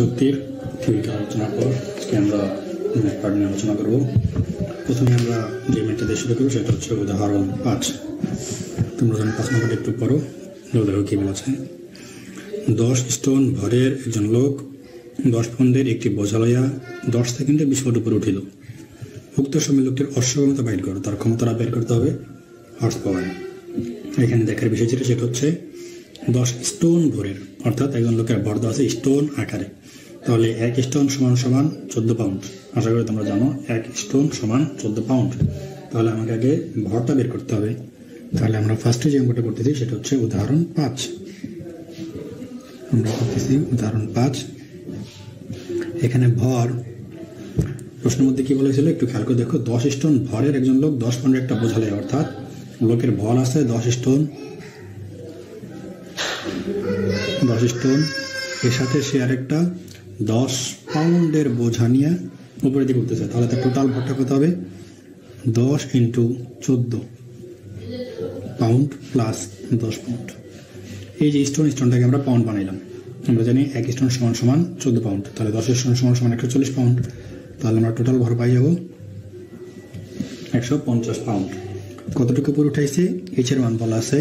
শক্তির থিওরিটা আলোচনার পর আজকে আমরা পার্ট নিয়ে আলোচনা করব। প্রথমে আমরা যে ম্যাথটা দিয়ে শুরু করবো সেটা হচ্ছে উদাহরণ 5। তোমরা যখন 5 নম্বরটা একটু পড়ো, দেখো কি বলেছে। 10 স্টোন ভরের একজন লোক 10 পাউন্ডের একটি বোঝা লইয়া 10 সেকেন্ডে 20 ফুট উপরে উঠিল। উক্ত সময় লোকটির অশ্বক্ষমতা বাইর করো, তার ক্ষমতাটা বের করতে হবে হর্স পাওয়ার। এখানে দেখার বিষয় যেটা সেটা হচ্ছে 10 স্টোন ভরের, অর্থাৎ একজন লোকের ভর দেওয়া আছে স্টোন আকারে। তাহলে 1 স্টোন সমান 14 পাউন্ড। আশা করি তোমরা জানো 1 স্টোন সমান 14 পাউন্ড। তাহলে আমাকে আগে ভরটা বের করতে হবে। তাহলে আমরা ফার্স্টে যে অঙ্কটা করতেছি সেটা হচ্ছে উদাহরণ 5। আমরা করতেছি উদাহরণ 5। এখানে ভর প্রশ্নের মধ্যে কি বলেছিল একটু খেয়াল করে দেখো। 10 স্টোন ভরের একজন লোক 10 পাউন্ডের একটা বোঝা লয়, অর্থাৎ লোকের ভর আছে 10 স্টোন। এর সাথে সে আরেকটা 10 পাউন্ডের বোঝা নিয়ে উপরে দিকে উঠতেছে। তাহলে তার টোটাল ভরটা কত হবে? 10 × 14 পাউন্ড প্লাস 10 পাউন্ড। এই যে স্টোনটাকে আমরা পাউন্ড বানাইলাম। আমরা জানি 1 স্টোন সমান 14 পাউন্ড। তাহলে 10 স্টোন সমান 140 পাউন্ড। তাহলে আমরা টোটাল ভর পাই যাব 150 পাউন্ড। কতটুকু উপরে উঠাইছে? এইচ এর মান বলা আছে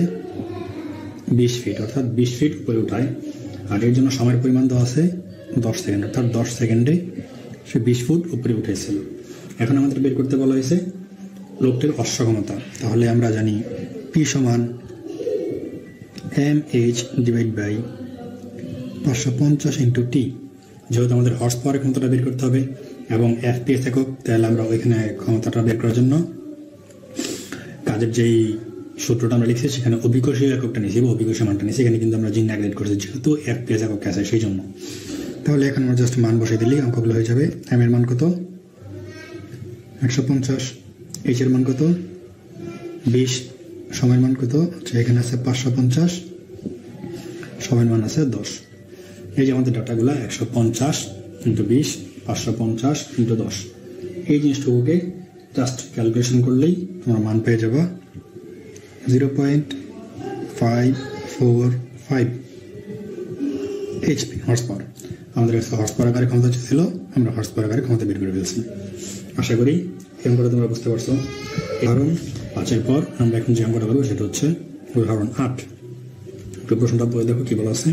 20 ফিট, অর্থাৎ 20 ফিট উপরে উঠায়। আর এর জন্য সময়ের পরিমাণ দেওয়া আছে 10 সেকেন্ড, অর্থাৎ 10 সেকেন্ডে সে 20 ফুট উপরে উঠেছিল। এখন আমাদের বের করতে বলা হয়েছে লোকটির অশ্বক্ষমতা। তাহলে আমরা জানি P সমান mh ডিভাইড বাই 550 × t। যেহেতু আমাদের হর্স পাওয়ারের ক্ষমতাটা বের করতে হবে এবং FPS একক, তাহলে আমরা ওইখানে ক্ষমতাটা বের করার জন্য কাজের যেই সূত্রটা আমরা লিখছি সেখানে অভিকর্ষীয় এককটা নিয়েছি, অভিকর্ষীয় মানটা নিয়েছি। এখানে কিন্তু আমরা জিন নেগলেক্ট করেছি যেহেতু FPS একক আছে সেই জন্য। তাহলে এখন আমরা জাস্ট মান বসাই দিলেই অঙ্কগুলো হয়ে যাবে। m এর মান কত? 150। h এর মান কত? 20। সময়ের মান কত? এখানে আছে 550। সময়ের মান আছে 10। এই যে আমাদের ডাটাগুলো 150 × 20, 550 × 10। এই জিনিসটুকুকে জাস্ট ক্যালকুলেশন করলেই তোমরা মান পেয়ে যাবা 0.545 HP হর্স পাওয়ার। আমাদের কাছে হর্স পাওয়ার আকারে ক্ষমতা ছিল, আমরা হর্স পাওয়ার আকারে ক্ষমতা বের করে ফেলছি। আশা করি এই অঙ্কটা তোমরা বুঝতে পারছো। উদাহরণ 5-এর পর আমরা এখন যে অঙ্কটা করবো সেটা হচ্ছে উদাহরণ 8। একটু প্রশ্নটা পড়ে দেখো কি বলা আছে।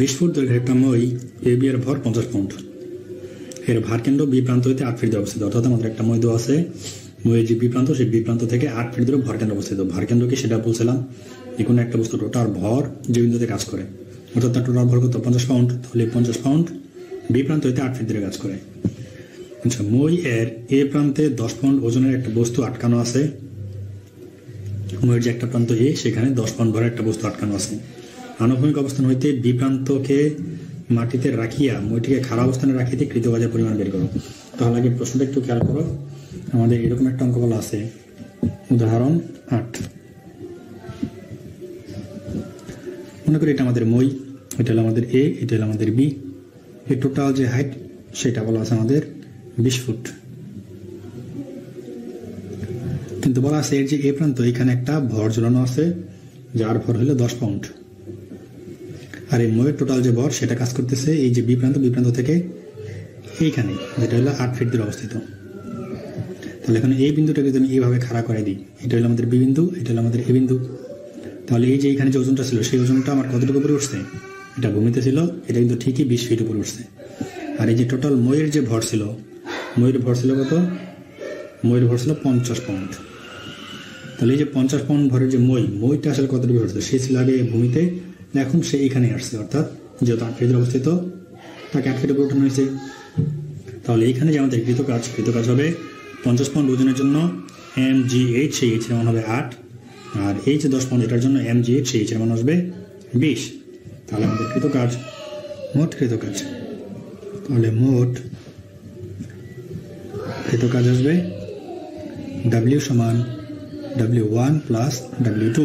20 ফুট দৈর্ঘ্যের একটা মই AB এর ভর 50 পাউন্ড। এর ভার কেন্দ্র বি প্রান্ত হইতে 8 ফিট দূরে অবস্থিত। অর্থাৎ আমাদের একটা মই দেওয়া আছে, মইয়ের যে বি প্রান্ত সেই বি প্রান্ত থেকে 8 ফিট দূরে ভর কেন্দ্র অবস্থিত। ভার কেন্দ্র কি সেটা বলছিলাম, যে কোনো একটা বস্তু টোটাল ভর যে বিন্দুতে কাজ করে, অর্থাৎ তার টোটাল ভর কত? 50 পাউন্ড। তাহলে 50 পাউন্ড বি প্রান্ত হইতে 8 ফিট দূরে কাজ করে। আচ্ছা, মই এর এ প্রান্তে 10 পাউন্ড ওজনের একটা বস্তু আটকানো আছে। মইয়ের যে একটা প্রান্ত এ, সেখানে 10 পাউন্ড ভরের একটা বস্তু আটকানো আছে। আনুভূমিক অবস্থান হইতে বি প্রান্তকে মাটিতে রাখিয়া মইটিকে খাড়া অবস্থানে রাখিতে কৃতকাজের পরিমাণ বের করো। তাহলে আগে প্রশ্নটা একটু খেয়াল করো। আমাদের এরকম একটা অঙ্ক বলা আছে উদাহরণ 8। মনে করি এটা আমাদের মই, এটা হলো আমাদের এ, এটা হলো আমাদের বি। এই টোটাল যে হাইট সেটা বলা আছে আমাদের 20 ফুট। কিন্তু বলা আছে এর যে এ প্রান্ত, এখানে একটা ভর ঝুলানো আছে যার ভর হলো 10 পাউন্ড। আর এই মইয়ের টোটাল যে ভর সেটা কাজ করতেছে এই যে বি প্রান্ত থেকে এইখানে, যেটা হলো 8 ফিট দূরে অবস্থিত। তাহলে এখানে এই বিন্দুটাকে যদি আমি এইভাবে খাড়া করে দিই, এটা হলো আমাদের বি বিন্দু, এটা হলো আমাদের এ বিন্দু। তাহলে এই যে এখানে যে ওজনটা ছিল সেই ওজনটা আমার কতটুকু উপরে উঠছে? এটা ভূমিতে ছিল, এটা কিন্তু ঠিকই 20 ফিট উপরে উঠছে। আর এই যে টোটাল মইয়ের যে ভর ছিল, মইয়ের ভর ছিল কত? মইয়ের ভর ছিল 50 পাউন্ড। তাহলে এই যে 50 পাউন্ড ভরের যে মইটা আসলে কতটুকু উঠছে? সে ছিল আগে ভূমিতে, এখন সে এখানে আসছে, অর্থাৎ যেহেতু 8 ফিট অবস্থিত তাকে 8 ফিট উপরে উঠানো হয়েছে। তাহলে এইখানে যে আমাদের কৃতকাজ হবে 50 পাউন্ড ওজনের জন্য mgh, সেই h এর মান হবে 8। আর এই যে 10 পাউন্ড এটার জন্য mgh, সেই h এর মান আসবে 20। তাহলে আমাদের মোট কৃতকাজ আসবে w সমান w1 প্লাস w2।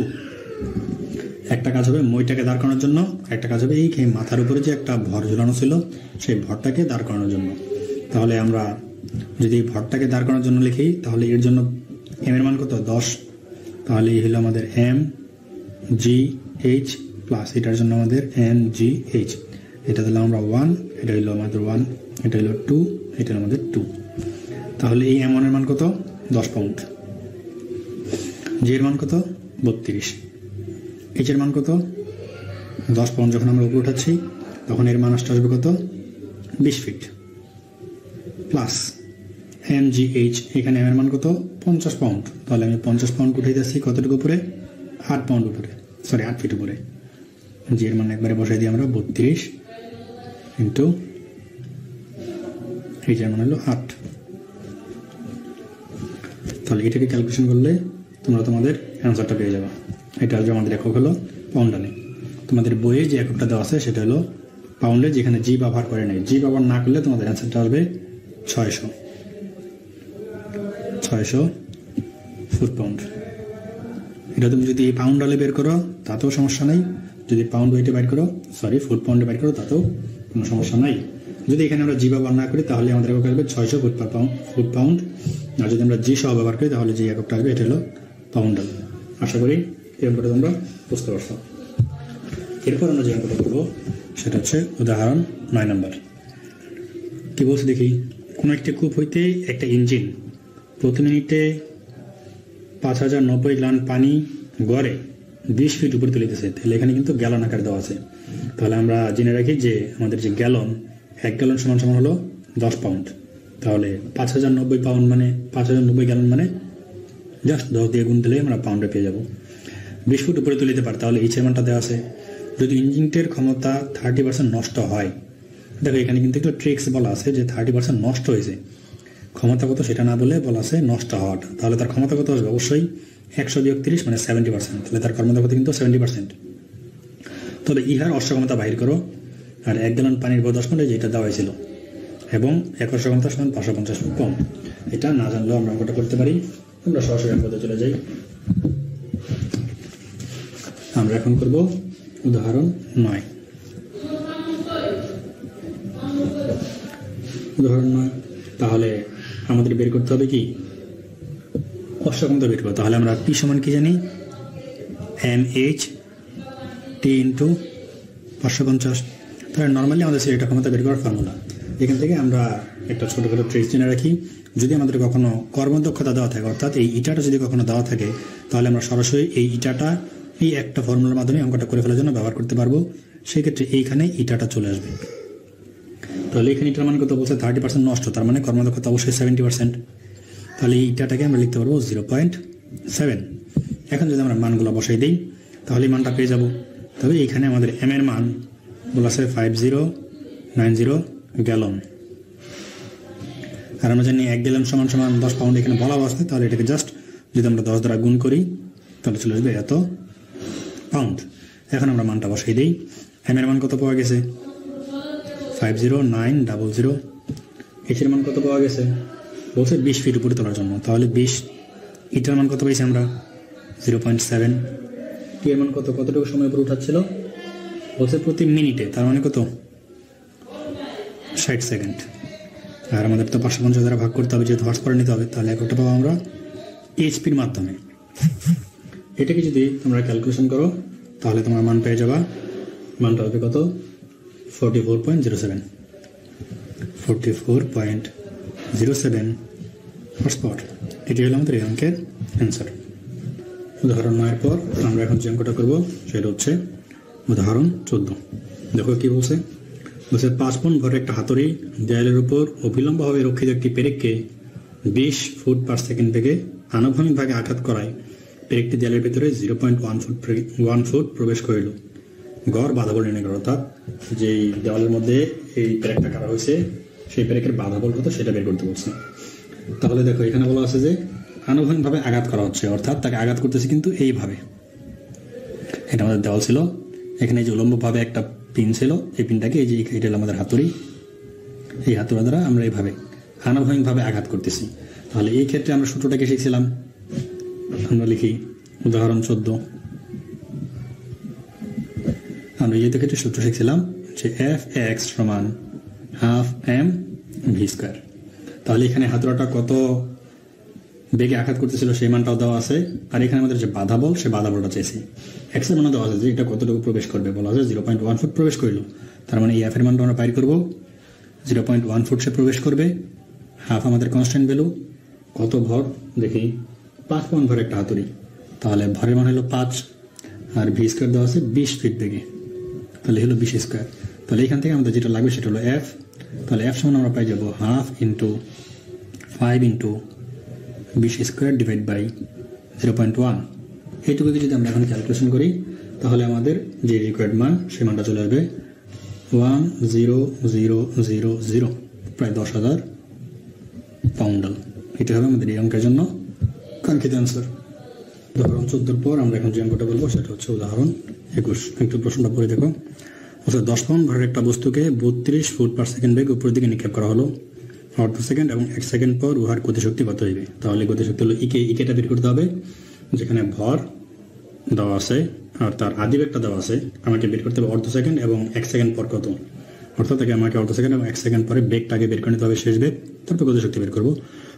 একটা কাজ হবে মইটাকে দাঁড় করানোর জন্য, একটা কাজ হবে এই মাথার উপরে যে একটা ভর ঝুলানো ছিল সেই ভরটাকে দাঁড় করানোর জন্য। তাহলে আমরা যদি এই ভরটাকে দাঁড় করানোর জন্য লিখি, তাহলে এর জন্য এম এর মান কত? 10। তাহলে এই হলো আমাদের mgh প্লাস এটার জন্য আমাদের mgh। এটা দিলাম আমরা 1, এটা হলো আমাদের 1, এটা হলো 2, এটা হলো আমাদের 2। তাহলে এই M1 এর মান কত? 10 পাউন্ড। G এর মান কত? 32। H এর মান কত? 10 পাউন্ড। যখন আমরা উপরে উঠাচ্ছি তখন এর মান আসবে কত? 20 ফিট। প্লাস MGH, এখানে M এর মান কত? 50 পাউন্ড। তাহলে আমি 50 পাউন্ড উঠাই যাচ্ছি কতটুকু উপরে? 8 পাউন্ড উপরে, সরি 8 ফিট উপরে। G এর মান একবারে বসাই দিই আমরা 32 ইন্টু H এর মান হলো 8। তাহলে এটাকে ক্যালকুলেশন করলে তোমরা তোমাদের অ্যান্সারটা পেয়ে যাবে। এটা হলো আমাদের একক হলো পাউন্ডানে। তোমাদের বইয়ে যে এককটা দেওয়া আছে সেটা হলো পাউন্ডে, যেখানে জি ব্যবহার করে নাই। জি ব্যবহার না করলে তোমাদের অ্যান্সারটা আসবে 600 ফুট পাউন্ড। এটা তুমি যদি পাউন্ডালে বের করো তাতেও সমস্যা নাই, যদি পাউন্ড ওয়েটে বাইর করো, সরি ফুট পাউন্ডে বাইর করো তাতেও কোনো সমস্যা নাই। যদি এখানে আমরা জি ব্যবহার না করি তাহলে আমাদের একক আসবে 600 ফুট পাউন্ড। আর যদি আমরা জি সহ ব্যবহার করি তাহলে যে এককটা আসবে এটা হলো পাউন্ডাল। আশা করি এরকম করে তোমরা বুঝতে পারছো। এরপর আমরা যে অঙ্কটা করবো সেটা হচ্ছে উদাহরণ 9 নম্বর। কি বলছে দেখি, কোনো একটি কূপ হইতে একটা ইঞ্জিন প্রতি মিনিটে 5090 গ্যালন পানি গড়ে 20 ফিট উপরে তুলিতেছে। তাহলে এখানে কিন্তু গ্যালন আকার দেওয়া আছে। তাহলে আমরা জেনে রাখি যে আমাদের যে গ্যালন, 1 গ্যালন সমান সমান হলো 10 পাউন্ড। তাহলে 5090 পাউন্ড মানে 5090 গ্যালন মানে জাস্ট 10 দিয়ে গুণ দিলে আমরা পাউন্ডে পেয়ে যাব। 20 ফুট উপরে তুলিতে পারে, তাহলে এই মানটা দেওয়া আছে। যদি ইঞ্জিনটির ক্ষমতা 30% নষ্ট হয়, দেখো এখানে কিন্তু একটু ট্রিক্স বলা আছে যে 30% নষ্ট হয়েছে। ক্ষমতা কত সেটা না বলে বলা আছে নষ্ট হওয়াটা। তাহলে তার ক্ষমতা কত আসবে? অবশ্যই 100 বিয়োগ 30 মানে 70%। তাহলে তার ক্ষমতা কত? কিন্তু 70%। তবে ইহার অশ্বক্ষমতা বাহির করো। আর 1 গ্যালন পানির উপর 10 পাউন্ড যেটা দেওয়া হয়েছিল, এবং 1 অশ্বক্ষমতা সমান 550 ফুট পাউন্ড। এটা না জানলেও আমরা অঙ্কটা করতে পারি। আমরা সরাসরি অঙ্কতে চলে যাই। আমরা এখন করব উদাহরণ 9। উদাহরণ 9, তাহলে আমাদের বের করতে হবে কি? অশ্বক্ষমতা বের করবো। তাহলে আমরা P সমান কি জানি? MHT into 550। তাহলে নর্মালি আমাদের সেটা ক্ষমতা বের করার ফর্মুলা। এখান থেকে আমরা একটা ছোটোখাটো ট্রিক্স জেনে রাখি। যদি আমাদের কখনো কর্মদক্ষতা দেওয়া থাকে, অর্থাৎ এই ইটাটা যদি কখনো দেওয়া থাকে, তাহলে আমরা সরাসরি এই ইটাটা এই একটা ফর্মুলার মাধ্যমে অঙ্কটা করে ফেলার জন্য ব্যবহার করতে পারবো। সেক্ষেত্রে এইখানে ইটাটা চলে আসবে। তাহলে এখানে ইটার মান কত বলছে? 30% নষ্ট, তার মানে কর্মদক্ষতা অবশ্যই 70%। তাহলে এই ইটাটাকে আমরা লিখতে পারবো 0.7। এখন যদি আমরা মানগুলো বসাই দিই তাহলে এই মানটা পেয়ে যাব। তবে এইখানে আমাদের এম এর মান বলা আছে 5090 গ্যালন। আর আমরা জানি 1 গ্যালন সমান সমান 10 পাউন্ড এখানে বলা আছে। তাহলে এটাকে জাস্ট যদি আমরা 10 দ্বারা গুণ করি তাহলে চলে আসবে এত পাউন্ড। এখন আমরা মানটা বসাই দিই। এম এর মান কত পাওয়া গেছে? 50900। এইচ এর মান কত পাওয়া গেছে? বলছে 20 ফিট উপরে তোলার জন্য। তাহলে 20। ইটার মান কত পাইছি আমরা? 0.7। টি এর মান কত? কতটুকু সময় উপরে উঠাচ্ছিল? বলছে প্রতি মিনিটে, তার মানে কত? 60 সেকেন্ড। আর আমাদের তো 550 দ্বারা ভাগ করতে হবে, যেহেতু হর্স পাওয়ার নিতে হবে। তাহলে একটা পাবো আমরা এইচপির মাধ্যমে। এটাকে যদি তোমরা ক্যালকুলেশন করো তাহলে তোমার মান পেয়ে যাবা। মানটা হবে কত? 44.07 হর্স পাওয়ার। এটি হলো আমাদের এই অঙ্কের অ্যান্সার। উদাহরণ 9 পর আমরা এখন যে অঙ্কটা করবো সেটা হচ্ছে উদাহরণ 14। দেখো কি বলছে। বলছে 5 পউন্ড ভরের একটা হাতুড়ি দেয়ালের উপর অবিলম্বভাবে রক্ষিত একটি পেরেককে 20 ফুট পার সেকেন্ড বেগে আনুভূমিকভাবে আঘাত করায় পেরেকটি দেয়ালের ভেতরে 0.1 ফুট প্রবেশ করিল। গড় বাধাবল নির্ণয় করো। অর্থাৎ যেই দেওয়ালের মধ্যে এই পেরেকটা কাটা হয়েছে সেই পেরেকের বাধাবল কত সেটা বের করতে বলছে। তাহলে দেখো এখানে বলা আছে যে আনুভূমিকভাবে আঘাত করা হচ্ছে, অর্থাৎ তাকে আঘাত করতেছে কিন্তু এইভাবে। এটা আমাদের দেওয়াল ছিল, এখানে যে উলম্বভাবে একটা পিন ছিল, এই পিনটাকে এই যে এটা হলো আমাদের হাতুড়ি। এই হাতুড়া দ্বারা আমরা এইভাবে আনুভূমিকভাবে আঘাত করতেছি। তাহলে এই ক্ষেত্রে আমরা সূত্রটাকে শিখছিলাম। আমরা লিখি উদাহরণ 14। আমরা এই ক্ষেত্রে সূত্র শিখছিলাম যে Fx সমান ½ m v²। তাহলে এখানে হাতুড়াটা কত বেগে আঘাত করতেছিল সেই মানটাও দেওয়া আছে, আর এখানে আমাদের যে বাধা বল সে বাধা বলটা চাইছি। এক্স এর মানে দেওয়া আছে যে এটা কতটুকু প্রবেশ করবে, বলা আছে 0.1 ফুট প্রবেশ করলো, তার মানে এই এফ এর মানটা আমরা বাইর করবো 0.1 ফুট সে প্রবেশ করবে। হাফ আমাদের কনস্ট্যান্ট ভ্যালু, কত ভর দেখি 5 পাউন্ড ভর একটা হাতুড়ি, তাহলে ভরের মান হলো 5, আর ভি স্কোয়ার দেওয়া আছে 20 ফিট বেগে, তাহলে হলো 20 স্কোয়ার। তাহলে এখান থেকে আমাদের যেটা লাগবে সেটা হলো এফ, তাহলে এফ সমান আমরা পাই যাবো 1/2 × 5 × 20 স্কোয়ার ডিভাইড বাই 0.1। এইটুকু যদি আমরা এখন ক্যালকুলেশন করি তাহলে আমাদের যে রিকোয়ার্ড মান সেই মানটা চলে আসবে 10000, প্রায় 10,000 পাউন্ডাল। এটা হবে আমাদের এই অঙ্কের জন্য কাঙ্ক্ষিত অ্যান্সার। উদাহরণ 14 পর আমরা এখন যে অঙ্কটা বলবো সেটা হচ্ছে উদাহরণ 21। একটু প্রশ্নটা পড়ে দেখো। অর্থাৎ 10 পাউন্ড ভরের একটা বস্তুকে 32 ফুট পার সেকেন্ড বেগে উপরের দিকে নিক্ষেপ করা হলো। অর্ধ সেকেন্ড এবং 1 সেকেন্ড পর উহার গতিশক্তি কত হইবে? তাহলে গতিশক্তি হলো ইকেটা বের করতে হবে, যেখানে ভর দেওয়া আছে আর তার আদি বেগটা দেওয়া আছে। আমাকে বের করতে হবে অর্ধ সেকেন্ড এবং 1 সেকেন্ড পর কত, অর্থাৎ আমাকে অর্ধ সেকেন্ড এবং 1 সেকেন্ড পরে বেগটাকে বের করে নিতে হবে, শেষ বেগ, তারপর গতিশক্তি বের করবো।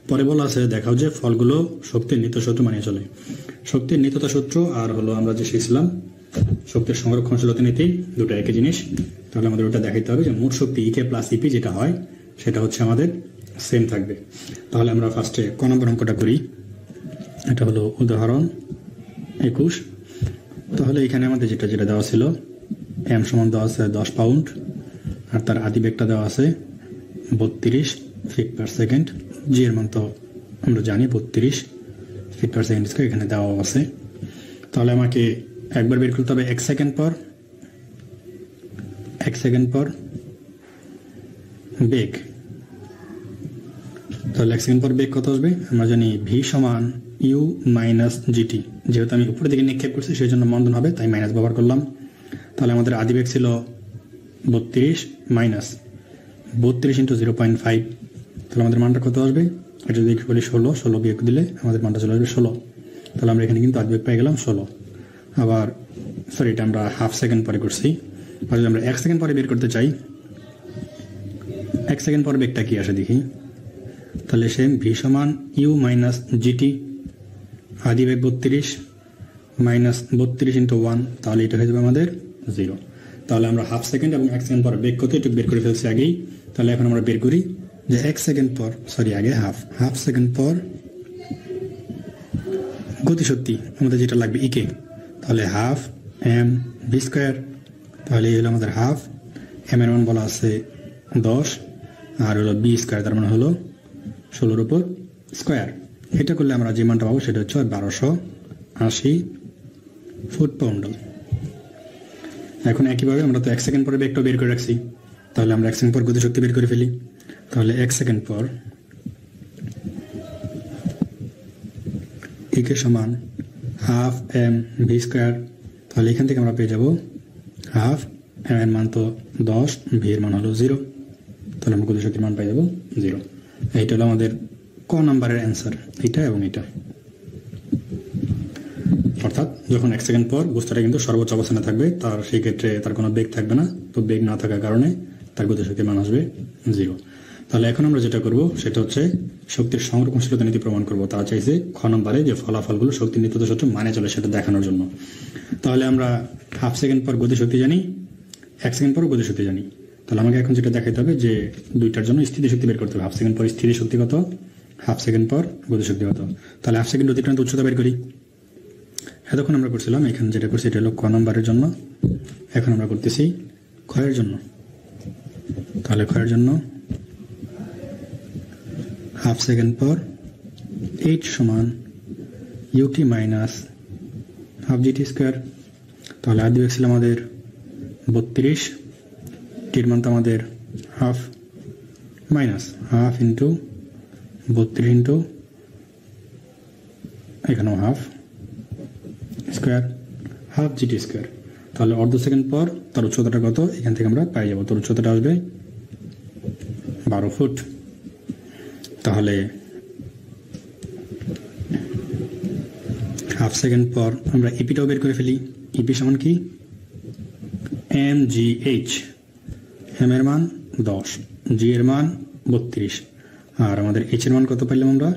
পরে বলা আছে দেখাও যে ফলগুলো শক্তির নিত্য সূত্র মানিয়ে চলে। শক্তির নিত্যতা সূত্র আর হলো আমরা যে শিখছিলাম শক্তির সংরক্ষণশীলতা নীতি, দুটো একই জিনিস। তাহলে আমাদের ওটা দেখাইতে হবে যে মোট শক্তি ইকে প্লাস ইপি যেটা হয় সেটা হচ্ছে আমাদের সেম থাকবে। তাহলে আমরা ফার্স্টে ক নম্বর অঙ্কটা করি। এটা হলো উদাহরণ 21। তাহলে এখানে আমাদের যেটা দেওয়া ছিল এম সমান দেওয়া আছে 10 পাউন্ড, আর তার আদি বেগটা দেওয়া আছে 32 ফিট পার সেকেন্ড। জি এর মান তো আমরা জানি 32 ফিট পার সেকেন্ড স্কয়ার এখানে দেওয়া আছে। তাহলে আমাকে একবার বের করতে হবে 1 সেকেন্ড পর বেগ। তাহলে 1 সেকেন্ড পর বেগ কত আসবে? আমরা জানি ভি সমান ইউ মাইনাস জিটি, যেহেতু আমি উপরের দিকে নিক্ষেপ করছি সেই জন্য মন্দন হবে, তাই মাইনাস ব্যবহার করলাম। তাহলে আমাদের আদি বেগ ছিল 32 মাইনাস 32 × 0.5, তাহলে আমাদের মানটা কত আসবে? এটা যদি বলি 16 বিয়োগ দিলে আমাদের মানটা চলে আসবে 16। তাহলে আমরা এখানে কিন্তু আদি বেগ পেয়ে গেলাম 16। আবার সরি, এটা আমরা হাফ সেকেন্ড পরে করছি। আর যদি আমরা 1 সেকেন্ড পরে বের করতে চাই, 1 সেকেন্ড পরে বেগটা কি আসে দেখি। তাহলে সেম ভি সমান ইউ মাইনাস জিটি, আদি বেগ 32 মাইনাস 32 × 1, তাহলে এটা হয়ে যাবে আমাদের 0। তাহলে আমরা হাফ সেকেন্ড এবং 1 সেকেন্ড পর বেগ কত একটু বের করে ফেলছি আগেই। তাহলে এখন আমরা বের করি যে 1 সেকেন্ড পর, সরি আগে হাফ সেকেন্ড পর গতিশক্তি আমাদের যেটা লাগবে ইকে, তাহলে হাফ এম ভি স্কোয়ার। তাহলে এই হলো আমাদের হাফ, এম এর মান বলা আছে 10, আর হলো বি স্কোয়ার, তার মানে হলো 16 উপর স্কোয়ার। এটা করলে আমরা যে মানটা পাবো সেটা হচ্ছে 1280 ফুট পাউন্ডাল। এখন একইভাবে আমরা তো 1 সেকেন্ড পরে বেগটা বের করে রাখছি, তাহলে আমরা 1 সেকেন্ড পর গতিশক্তি বের করে ফেলি। তাহলে 1 সেকেন্ড পর ইকে সমান হাফ এম ভি স্কোয়ার। তাহলে এখান থেকে আমরা পেয়ে যাব হাফ এম এর মান তো 10, ভি এর মান হলো 0, তাহলে আমরা গতিশক্তির মান পাই যাবো 0। এইটা হলো আমাদের ক নাম্বারের অ্যান্সার, এটা এবং এটা। অর্থাৎ যখন 1 সেকেন্ড পর বস্তুটা কিন্তু সর্বোচ্চ অবস্থানে থাকবে, তার সেই ক্ষেত্রে তার কোনো বেগ থাকবে না, তো বেগ না থাকার কারণে তার গতিশক্তির মান আসবে 0। তাহলে এখন আমরা যেটা করব সেটা হচ্ছে শক্তির সংরক্ষণশীলতা নীতি প্রমাণ করব। তারা চাইছে খ নম্বরে যে ফলাফলগুলো শক্তির নিত্যতা সূত্র মানে চলে সেটা দেখানোর জন্য। তাহলে আমরা হাফ সেকেন্ড পর গতিশক্তি জানি, 1 সেকেন্ড পর গতিশক্তি জানি। তাহলে আমাকে এখন যেটা দেখাইতে হবে যে দুইটার জন্য স্থিতিশক্তি বের করতে হবে। হাফ সেকেন্ড পর স্থিতিশক্তি কত, হাফ সেকেন্ড পর গতিশক্তি কত। তাহলে হাফ সেকেন্ড অতিক্রান্ত উচ্চতা বের করি। এতক্ষণ আমরা করছিলাম, এখানে যেটা করছি এটা হলো ক নম্বরের জন্য, এখন আমরা করতেছি ক্ষয়ের জন্য। তাহলে ক্ষয়ের জন্য হাফ সেকেন্ড পর এইচ সমান u t minus half GT square. তাহলে আদি বেগ ছিল আমাদের 32, টির মান তো আমাদের half, minus half into 32 into এখানেও half square, half GT square. তাহলে অর্ধ সেকেন্ড পর তার উচ্চতাটা কত এখান থেকে আমরা পাই যাবো, তার উচ্চতাটা আসবে 12 ফুট। তাহলে হাফ সেকেন্ড পর আমরা ইপিটাও বের করে ফেলি। ইপি সমান কি এম জি এইচ, এম এর মান 10, জি এর মান 32, আর আমাদের এইচ এর মান কত পাইলাম আমরা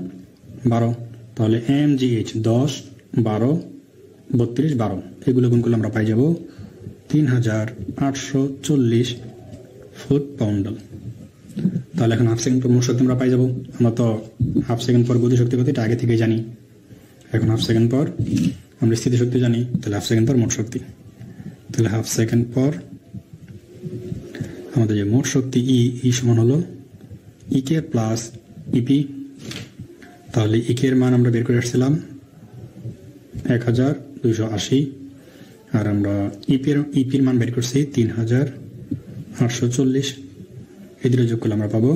12। তাহলে MGH 10, 12, 32, 12 এগুলো গুণ করলে আমরা পাই যাব 3840 ফুট পাউন্ডাল। তাহলে এখন হাফ সেকেন্ড পর মোট শক্তি আমরা পাই যাব। আমরা তো হাফ সেকেন্ড পর গতিশক্তি কত এটা আগে থেকে জানি। এখন হাফ সেকেন্ড পর আমরা স্থিতিশক্তি জানি, তাহলে হাফ সেকেন্ড পর মোট শক্তি। তাহলে হাফ সেকেন্ড পর আমাদের যে মোট শক্তি ই সমান হলো ইকে প্লাস ইপি। তাহলে ইকে এর মান আমরা বের করে আসছিলাম 1280, আর আমরা ইপির মান বের করছি 3840। এই দুটো যোগ করলে আমরা পাবো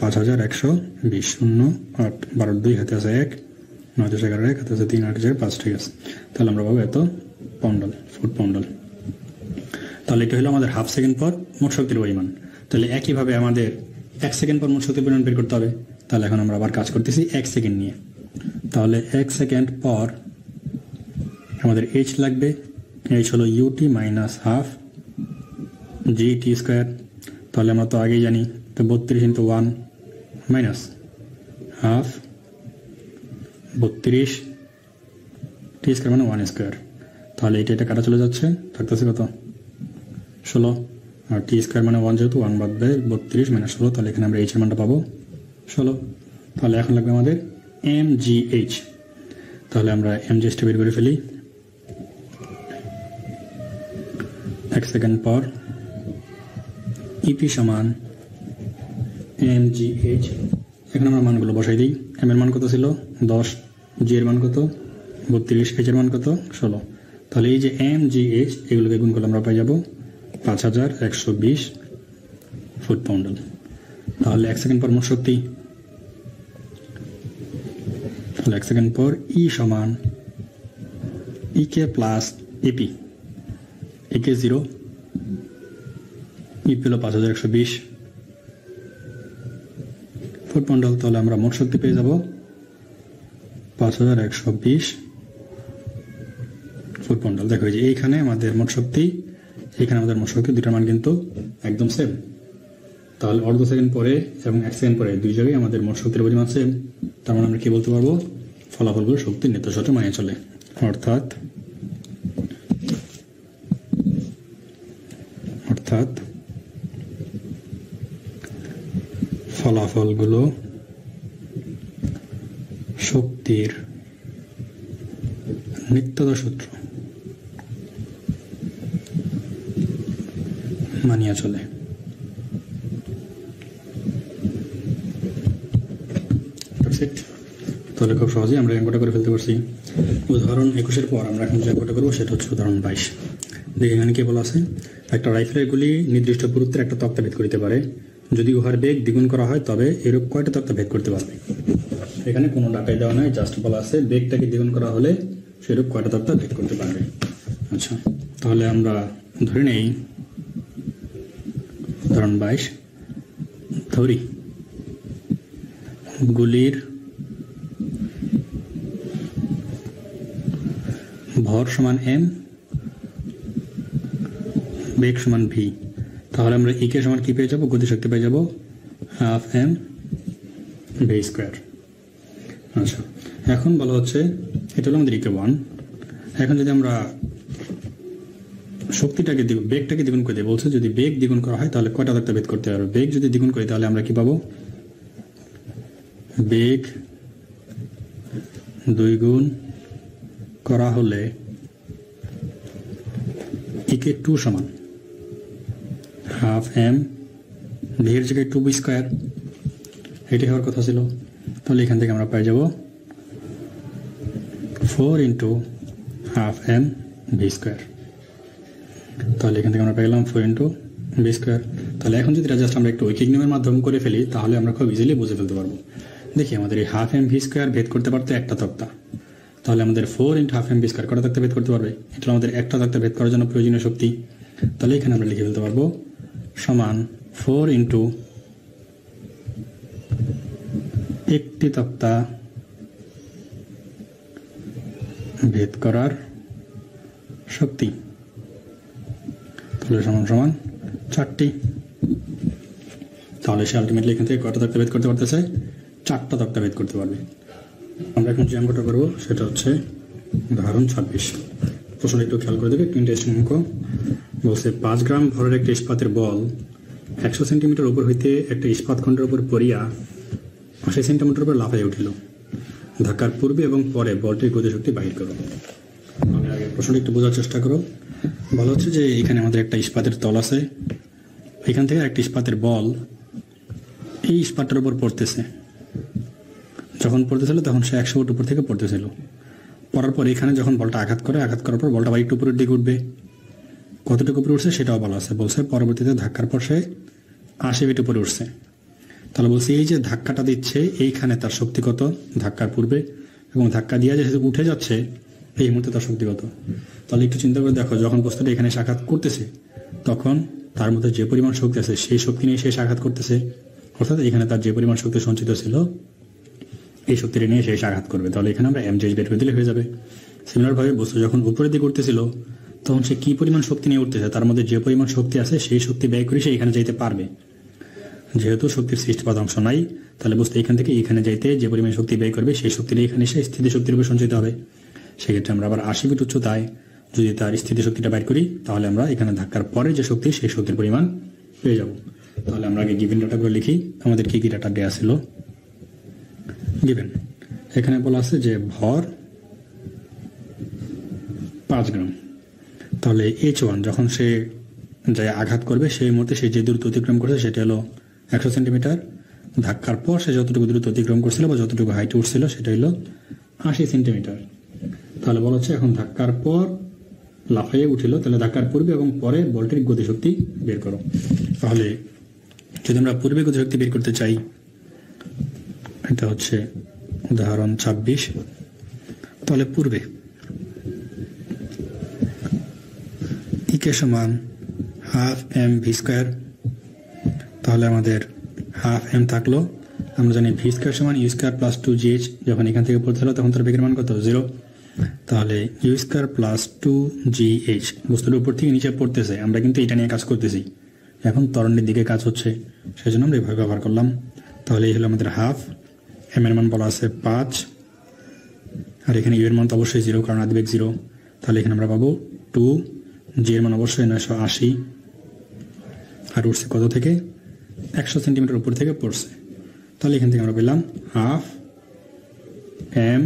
5120। 0, 8, 12, 2 হাতে আছে 1, 9, 10, 11, 1 হাতে আছে 3, 8, 5, ঠিক আছে। তাহলে আমরা পাবো এত পাউন্ডাল, ফুট পাউন্ডাল। তাহলে এটা হলো আমাদের হাফ সেকেন্ড পর মোট শক্তির পরিমাণ। তাহলে একইভাবে আমাদের 1 সেকেন্ড পর মোট শক্তির পরিমাণ বের করতে হবে। তাহলে এখন আমরা আবার কাজ করতেছি 1 সেকেন্ড নিয়ে। তাহলে 1 সেকেন্ড পর আমাদের h লাগবে। h হলো ut minus half gt square. তাহলে আমরা তো আগেই জানি, তো 32 ইন্টু 1 মাইনাস হাফ 32 টি স্কোয়ার মানে 1 স্কোয়ার। তাহলে এটা কাটা চলে যাচ্ছে, থাকতেছে কত 16, আর টি স্কোয়ার মানে 1 যেহেতু 1 বাদ দেয় 32 মাইনাস 16। তাহলে এখানে আমরা h এর মানটা পাবো 16। তাহলে এখন লাগবে আমাদের mgh। তাহলে আমরা mgh টা বের করে ফেলি। 1 সেকেন্ড পর ইপি সমান mgh। এখন আমরা মানগুলো বসাই দিই। m এর মান কত ছিল 10, g এর মান কত 32, h এর মান কত 16। তাহলে এই যে mgh এগুলোকে গুণ করলে আমরা পাই যাব 5120 ফুট পাউন্ডাল। তাহলে 1 সেকেন্ড পর মোট শক্তি, তাহলে 1 সেকেন্ড পর ই সমান ইকে প্লাস ইপি। ইকে 0, ইপি হলো 5120 ফুট পাউন্ডাল। তাহলে আমরা মোট শক্তি পেয়ে যাব 5120 ফুট পাউন্ডাল। দেখো যে এইখানে আমাদের মোট শক্তি, এখানে আমাদের মোট শক্তি দুটার মান কিন্তু একদম সেম। তাহলে অর্ধ সেকেন্ড পরে এবং 1 সেকেন্ড পরে দুই জায়গায় আমাদের মোট শক্তির পরিমাণ সেম। তার মানে আমরা কি বলতে পারবো, ফলাফলগুলো শক্তির নিত্যর সাথে মানিয়ে চলে। অর্থাৎ ফলাফলগুলো শক্তির নিত্যতা সূত্র মানিয়ে চলে। তাহলে খুব সহজেই আমরা অঙ্কটা করে ফেলতে পারছি। উদাহরণ 21 পর আমরা এখন যে অঙ্কটা করবো সেটা হচ্ছে উদাহরণ 22। দেখি এখানে কি বলা আছে, একটা রাইফেলের গুলি নির্দিষ্ট দূরত্বের একটা তক্তা ভেদ করতে পারে। যদি উহার বেগ দ্বিগুণ করা হয় তবে এরূপ কয়টা তক্তা ভেদ করতে পারবে। এখানে কোনো ডাটাই দেওয়া নাই, জাস্ট বলা আছে বেগটাকে দ্বিগুণ করা হলে সেরূপ কয়টা তক্তা ভেদ করতে পারবে। আচ্ছা, তাহলে আমরা ধরে নেই উদাহরণ 22 ধরি গুলির ভর সমান m, বেগ সমান v। তাহলে আমরা e কে সমান কি পেয়ে যাবো, গতিশক্তি পেয়ে যাবো হাফ m v স্কোয়ার। আচ্ছা, এখন বলা হচ্ছে এটা হলো আমাদের ইকে 1। এখন যদি আমরা শক্তিটাকে বেগটাকে দ্বিগুণ করে দিই, বলছে যদি বেগ দ্বিগুণ করা হয় তাহলে কয়টা তক্তা ভেদ করতে পারবে। বেগ যদি দ্বিগুণ করি তাহলে আমরা কি পাবো, বেগ 2 গুণ করা হলে ইকে 2 সমান হাফ m v এর জায়গায় 2v স্কোয়ার, এটি হওয়ার কথা ছিল। তাহলে এখান থেকে আমরা পাই যাব 4 into half m v square. তাহলে এখান থেকে আমরা পেলাম 4 ইন্টু v স্কোয়ার। তাহলে এখন যদি জাস্ট আমরা একটু ঐকিক নিয়মের মাধ্যমে করে ফেলি তাহলে আমরা খুব ইজিলি বুঝে ফেলতে পারবো। দেখি আমাদের এই হাফ m v স্কোয়ার ভেদ করতে পারতো একটা তক্তা, তাহলে আমাদের 4 into half m v square কটা তক্তা ভেদ করতে পারবে। এটা আমাদের একটা তক্তা ভেদ করার জন্য প্রয়োজনীয় শক্তি। তাহলে এখানে আমরা লিখে ফেলতে পারবো সমান 4 ইন্টু একটি তক্তা ভেদ করার শক্তি, তাহলে সমান সমান 4টি। তাহলে সে আলটিমেটলি এখান থেকে কয়টা তক্তা ভেদ করতে পারতেছে, 4টা তক্তা ভেদ করতে পারবে। আমরা এখন যে অঙ্কটা করবো সেটা হচ্ছে উদাহরণ 26। প্রশ্নটা একটু খেয়াল করে দেবে, একটু ইন্টারেস্টিং অঙ্ক। বলছে 5 গ্রাম ভরের একটা ইস্পাতের বল 100 সেন্টিমিটার উপর হইতে একটা ইস্পাত খণ্ডের উপর পড়িয়া 80 সেন্টিমিটার উপর লাফাইয়া উঠিল। ধাক্কার পূর্বে এবং পরে বলটির গতিশক্তি বাহির করো। আমি আগে প্রশ্নটা একটু বোঝার চেষ্টা করো। বলা হচ্ছে যে এখানে আমাদের একটা ইস্পাতের তল আছে, এখান থেকে একটা ইস্পাতের বল এই ইস্পাতটার উপর পড়তেছে। যখন পড়তেছিল তখন সে 100 ফুট উপর থেকে পড়তেছিল। পড়ার পর এখানে যখন বলটা আঘাত করার পর বলটা একটু উপরের দিকে উঠবে। কতটুকু উপরে উঠছে সেটাও বলা আছে। বলছে পরবর্তীতে ধাক্কার পর সে 80 ফিট উপরে উঠছে। তাহলে বলছে এই যে ধাক্কাটা দিচ্ছে এইখানে তার শক্তি কত ধাক্কার পূর্বে, এবং ধাক্কা দিয়ে যে উঠে যাচ্ছে এই মুহূর্তে তার শক্তি কত। তাহলে একটু চিন্তা করে দেখো, যখন বস্তুটা এখানে আঘাত করতেছে তখন তার মধ্যে যে পরিমাণ শক্তি আছে সেই শক্তি নিয়ে সে আঘাত করতেছে, অর্থাৎ এখানে তার যে পরিমাণ শক্তি সঞ্চিত ছিল এই শক্তিটা নিয়ে শেষ আঘাত করবে। তাহলে এখানে আমরা এমজিএইচ বের করে দিলে হয়ে যাবে। সিমিলারভাবে বস্তু যখন উপরের দিকে উঠতেছিল তখন সে কি পরিমাণ শক্তি নিয়ে উঠতেছে, তার মধ্যে যে পরিমাণ শক্তি আছে সেই শক্তি ব্যয় করে সে এখানে যাইতে পারবে। যেহেতু শক্তির সৃষ্টিপাত অংশ নাই, তাহলে বস্তু এখান থেকে এখানে যাইতে যে পরিমাণ শক্তি ব্যয় করবে সেই শক্তিটা এখানে এসে স্থিতি শক্তির উপর সঞ্চিত হবে। সেক্ষেত্রে আমরা আবার 80 ফিট উচ্চতায় যদি তার স্থিতি শক্তিটা বাইর করি তাহলে আমরা এখানে ধাক্কার পরে যে শক্তি সেই শক্তির পরিমাণ পেয়ে যাব। তাহলে আমরা আগে গিভেন ডাটাগুলো লিখি। আমাদের কি কি ডাটা দেওয়া ছিল? গিভেন এখানে বলা আছে যে ভর 5 গ্রাম। তাহলে H1 যখন সে যায় আঘাত করবে সেই মুহূর্তে সে যে দূরত্ব অতিক্রম করছে সেটা হলো 100 সেন্টিমিটার। ধাক্কার পর সে যতটুকু দূরত্ব অতিক্রম করছিল বা যতটুকু হাইটে উঠছিল সেটা হলো 80 সেন্টিমিটার। তাহলে বলা হচ্ছে এখন ধাক্কার পর লাফাইয়ে উঠিল, তাহলে ধাক্কার পূর্বে এবং পরে বলটির গতিশক্তি বের করো। তাহলে যদি আমরা পূর্বে গতিশক্তি বের করতে চাই, এটা হচ্ছে উদাহরণ 26। তাহলে পূর্বে ইকে সমান হাফ এম ভি স্কোয়ার। তাহলে আমাদের হাফ এম থাকলো, আমরা জানি ভি স্কোয়ার সমান ইউ স্কোয়ার প্লাস 2gh। যখন এখান থেকে পড়তে হলো তখন তার বেগের মান কত? 0। তাহলে ইউ স্কোয়ার প্লাস 2gh বস্তুর উপর থেকে নিচে পড়তেছে, আমরা কিন্তু এটা নিয়ে কাজ করতেছি, এখন ত্বরণের দিকে কাজ হচ্ছে, সেজন্য আমরা এভাবে ব্যবহার করলাম। তাহলে এই হলো আমাদের হাফ। এম এর মান বলা আছে 5, আর এখানে ইউ এর মান তো অবশ্যই 0 কারণ আদিবেগ 0। তাহলে এখানে আমরা পাবো 2, জি এর মান অবশ্যই 980, আর উঠছে কত থেকে? 100 সেন্টিমিটার উপর থেকে পড়ছে। তাহলে এখান থেকে আমরা পেলাম হাফ এম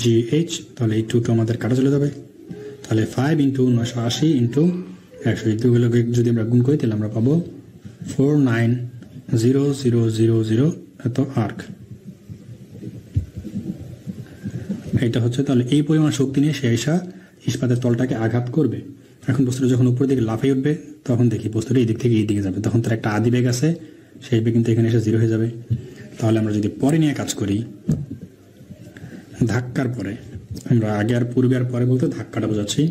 জি এইচ। তাহলে এই 2 আমাদের কাটা চলে যাবে। তাহলে 5 × 980 × 100, এই দুগুলোকে যদি আমরা গুণ করি তাহলে আমরা পাবো 490000 এত আর্ক। এটা হচ্ছে তাহলে এই পরিমাণ শক্তি নিয়ে সে এসা ইস্পাতের তলটাকে আঘাত করবে। এখন বস্তুটা যখন উপর দিকে লাফিয়ে উঠবে তখন দেখি বস্তুটা এই দিক থেকে এই দিকে যাবে, তখন তার একটা আদি বেগ আছে, সেই বেগ কিন্তু এখানে এসে 0 হয়ে যাবে। তাহলে আমরা যদি পরে নিয়ে কাজ করি, ধাক্কার পরে, আমরা আগে আর পূর্বে আর পরে বলতে ধাক্কাটা বোঝাচ্ছি।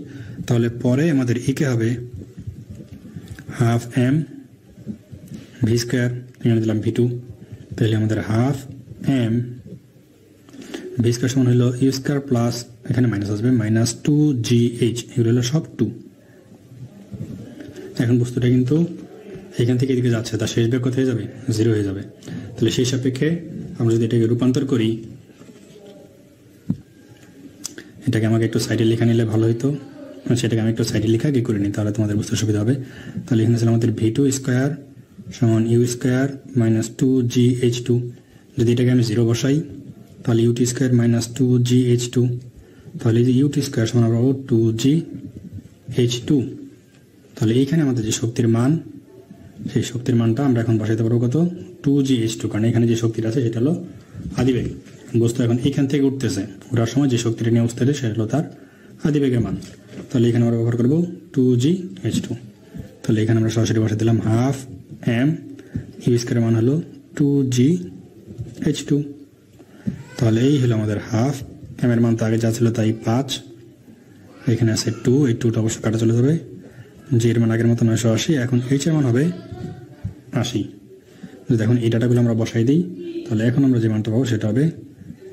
তাহলে পরে আমাদের ইকে হবে হাফ এম ভি স্কোয়ার, এখানে দিলাম ভি2। তাহলে আমাদের হাফ এম ভি স্কোয়ার সমান হলো ইউ স্কোয়ার প্লাস, এখানে মাইনাস আসবে, মাইনাস 2gh, এগুলো হলো সব 2। এখন বস্তুটা কিন্তু এখান থেকে এদিকে যাচ্ছে, তার শেষ বেগ কোথায় যাবে? 0 হয়ে যাবে। তাহলে সেই সাপেক্ষে আমরা যদি এটাকে রূপান্তর করি, এটাকে আমাকে একটু সাইডে লেখা নিলে ভালো হতো, সেটাকে আমি একটু সাইডে লেখা কি করে নিই, তাহলে তোমাদের বুঝতে সুবিধা হবে। তাহলে এখানে ছিল আমাদের ভি2 স্কোয়ার সমান ইউ স্কোয়ার মাইনাস 2gh2। যদি এটাকে আমি 0 বসাই তাহলে ইউটি স্কোয়ার মাইনাস 2gh2, তাহলে এই যে ইউটি স্কোয়ার সমান আমরা পাবো 2gh2। তাহলে এইখানে আমাদের যে শক্তির মান, সেই শক্তির মানটা আমরা এখন বসাইতে পারবো কত? 2gh2, কারণ এখানে যে শক্তিটা আছে সেটা হলো আদিবেগ। বস্তু এখন এখান থেকে উঠতেছে, ওঠার সময় যে শক্তিটা নিয়ে উঠতে সেটা হলো তার আদিবেগের মান। তাহলে এখানে আমরা ব্যবহার করবো 2gh2। তাহলে এখানে আমরা সরাসরি বসাই দিলাম হাফ এম, ইউ স্কোয়ারের মান হলো 2gh2। তাহলে এই হলো আমাদের হাফ। এম এর মান তো আগে যা ছিল তাই 5, এখানে আছে 2, এই 2টা অবশ্য কাটা চলে যাবে। জি এর মান আগের মতো 980, এখন এইচ এর মান হবে 80। যদি এখন এই ডাটাগুলো আমরা বসাই দিই তাহলে এখন আমরা যে মানটা পাবো সেটা হবে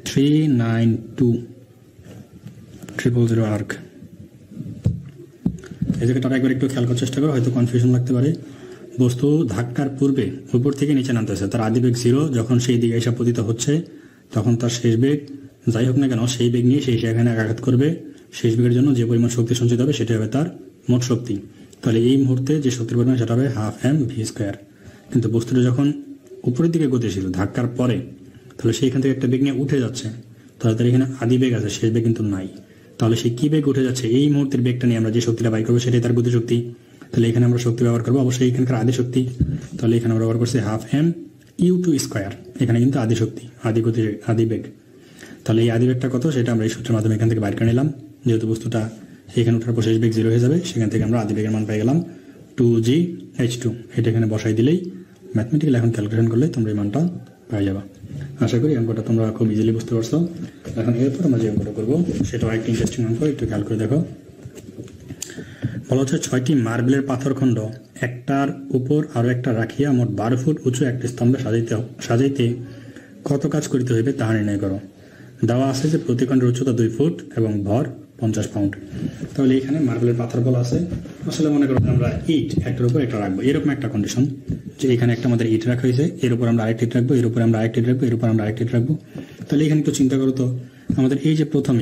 392000 আর্ক। এই জায়গাটা একবার একটু খেয়াল করার চেষ্টা করো, হয়তো কনফিউশন লাগতে পারে। বস্তু ধাক্কার পূর্বে উপর থেকে নিচে নামতেছে, তার আদিবেগ 0, যখন সেই দিকে এসে পতিত হচ্ছে তখন তার শেষ বেগ যাই হোক না কেন সেই বেগ নিয়ে সেই সেখানে আঘাত করবে। শেষ বেগের জন্য যে পরিমাণ শক্তি সঞ্চিত হবে সেটা হবে তার মোট শক্তি। তাহলে এই মুহূর্তে যে শক্তির পরিমাণ সেটা হবে হাফ এম ভি স্কোয়ার। কিন্তু বস্তুটা যখন উপরের দিকে গতিশীল ধাক্কার পরে, তাহলে সেইখান থেকে একটা বেগ নিয়ে উঠে যাচ্ছে, তাহলে তার এখানে আদি বেগ আছে, শেষ বেগ কিন্তু নাই। তাহলে সেই কি বেগ উঠে যাচ্ছে, এই মুহূর্তের বেগটা নিয়ে আমরা যে শক্তিটা বাই করবো সেটাই তার গতিশক্তি। তাহলে এখানে আমরা শক্তি ব্যবহার করবো অবশ্যই এখানকার আদি শক্তি। তাহলে এখানে আমরা ব্যবহার করছি half m u two square. এখানে কিন্তু আদি শক্তি, আদি বেগ। তাহলে এই আদি বেগটা কত সেটা আমরা এই সূত্রের মাধ্যমে এখান থেকে বাইর করে নিলাম। যেহেতু বস্তুটা এখানে ওঠার পর শেষ বেগ 0 হয়ে যাবে, সেখান থেকে আমরা আদি বেগের মান পাই গেলাম 2gh2। এটা এখানে বসাই দিলেই ম্যাথমেটিক্যাল এখন ক্যালকুলেশন করলে তোমরা এই মানটা পাই যাবা। আশা করি অঙ্কটা তোমরা খুব ইজিলি বুঝতে পারছো। এখন এরপর আমরা যে অঙ্কটা করবো সেটাও একটা ইন্টারেস্টিং অঙ্ক, একটু খেয়াল করে দেখো। বলা হচ্ছে 6টি মার্বেলের পাথরখণ্ড একটার উপর আরো একটা রাখিয়া মোট 12 ফুট উঁচু একটি স্তম্ভে সাজাইতে কত কাজ করিতে হইবে তাহা নির্ণয় করো। দেওয়া আছে যে প্রতি খণ্ডের উচ্চতা 2 ফুট এবং ভর 50 পাউন্ড। তাহলে এখানে মার্বেলের পাথর বলা আছে। আসলে মনে করো আমরা ইট একটার উপর একটা রাখবো, এরকম একটা কন্ডিশন যে এখানে একটা আমাদের ইট রাখা হয়েছে, এর উপর আমরা আরেকটি ইট রাখবো, এর উপর আমরা আরেকটি ইট রাখবো, এর উপর আমরা আরেকটি ইট রাখবো। তাহলে এখানে একটু চিন্তা করো তো, আমাদের এই যে প্রথম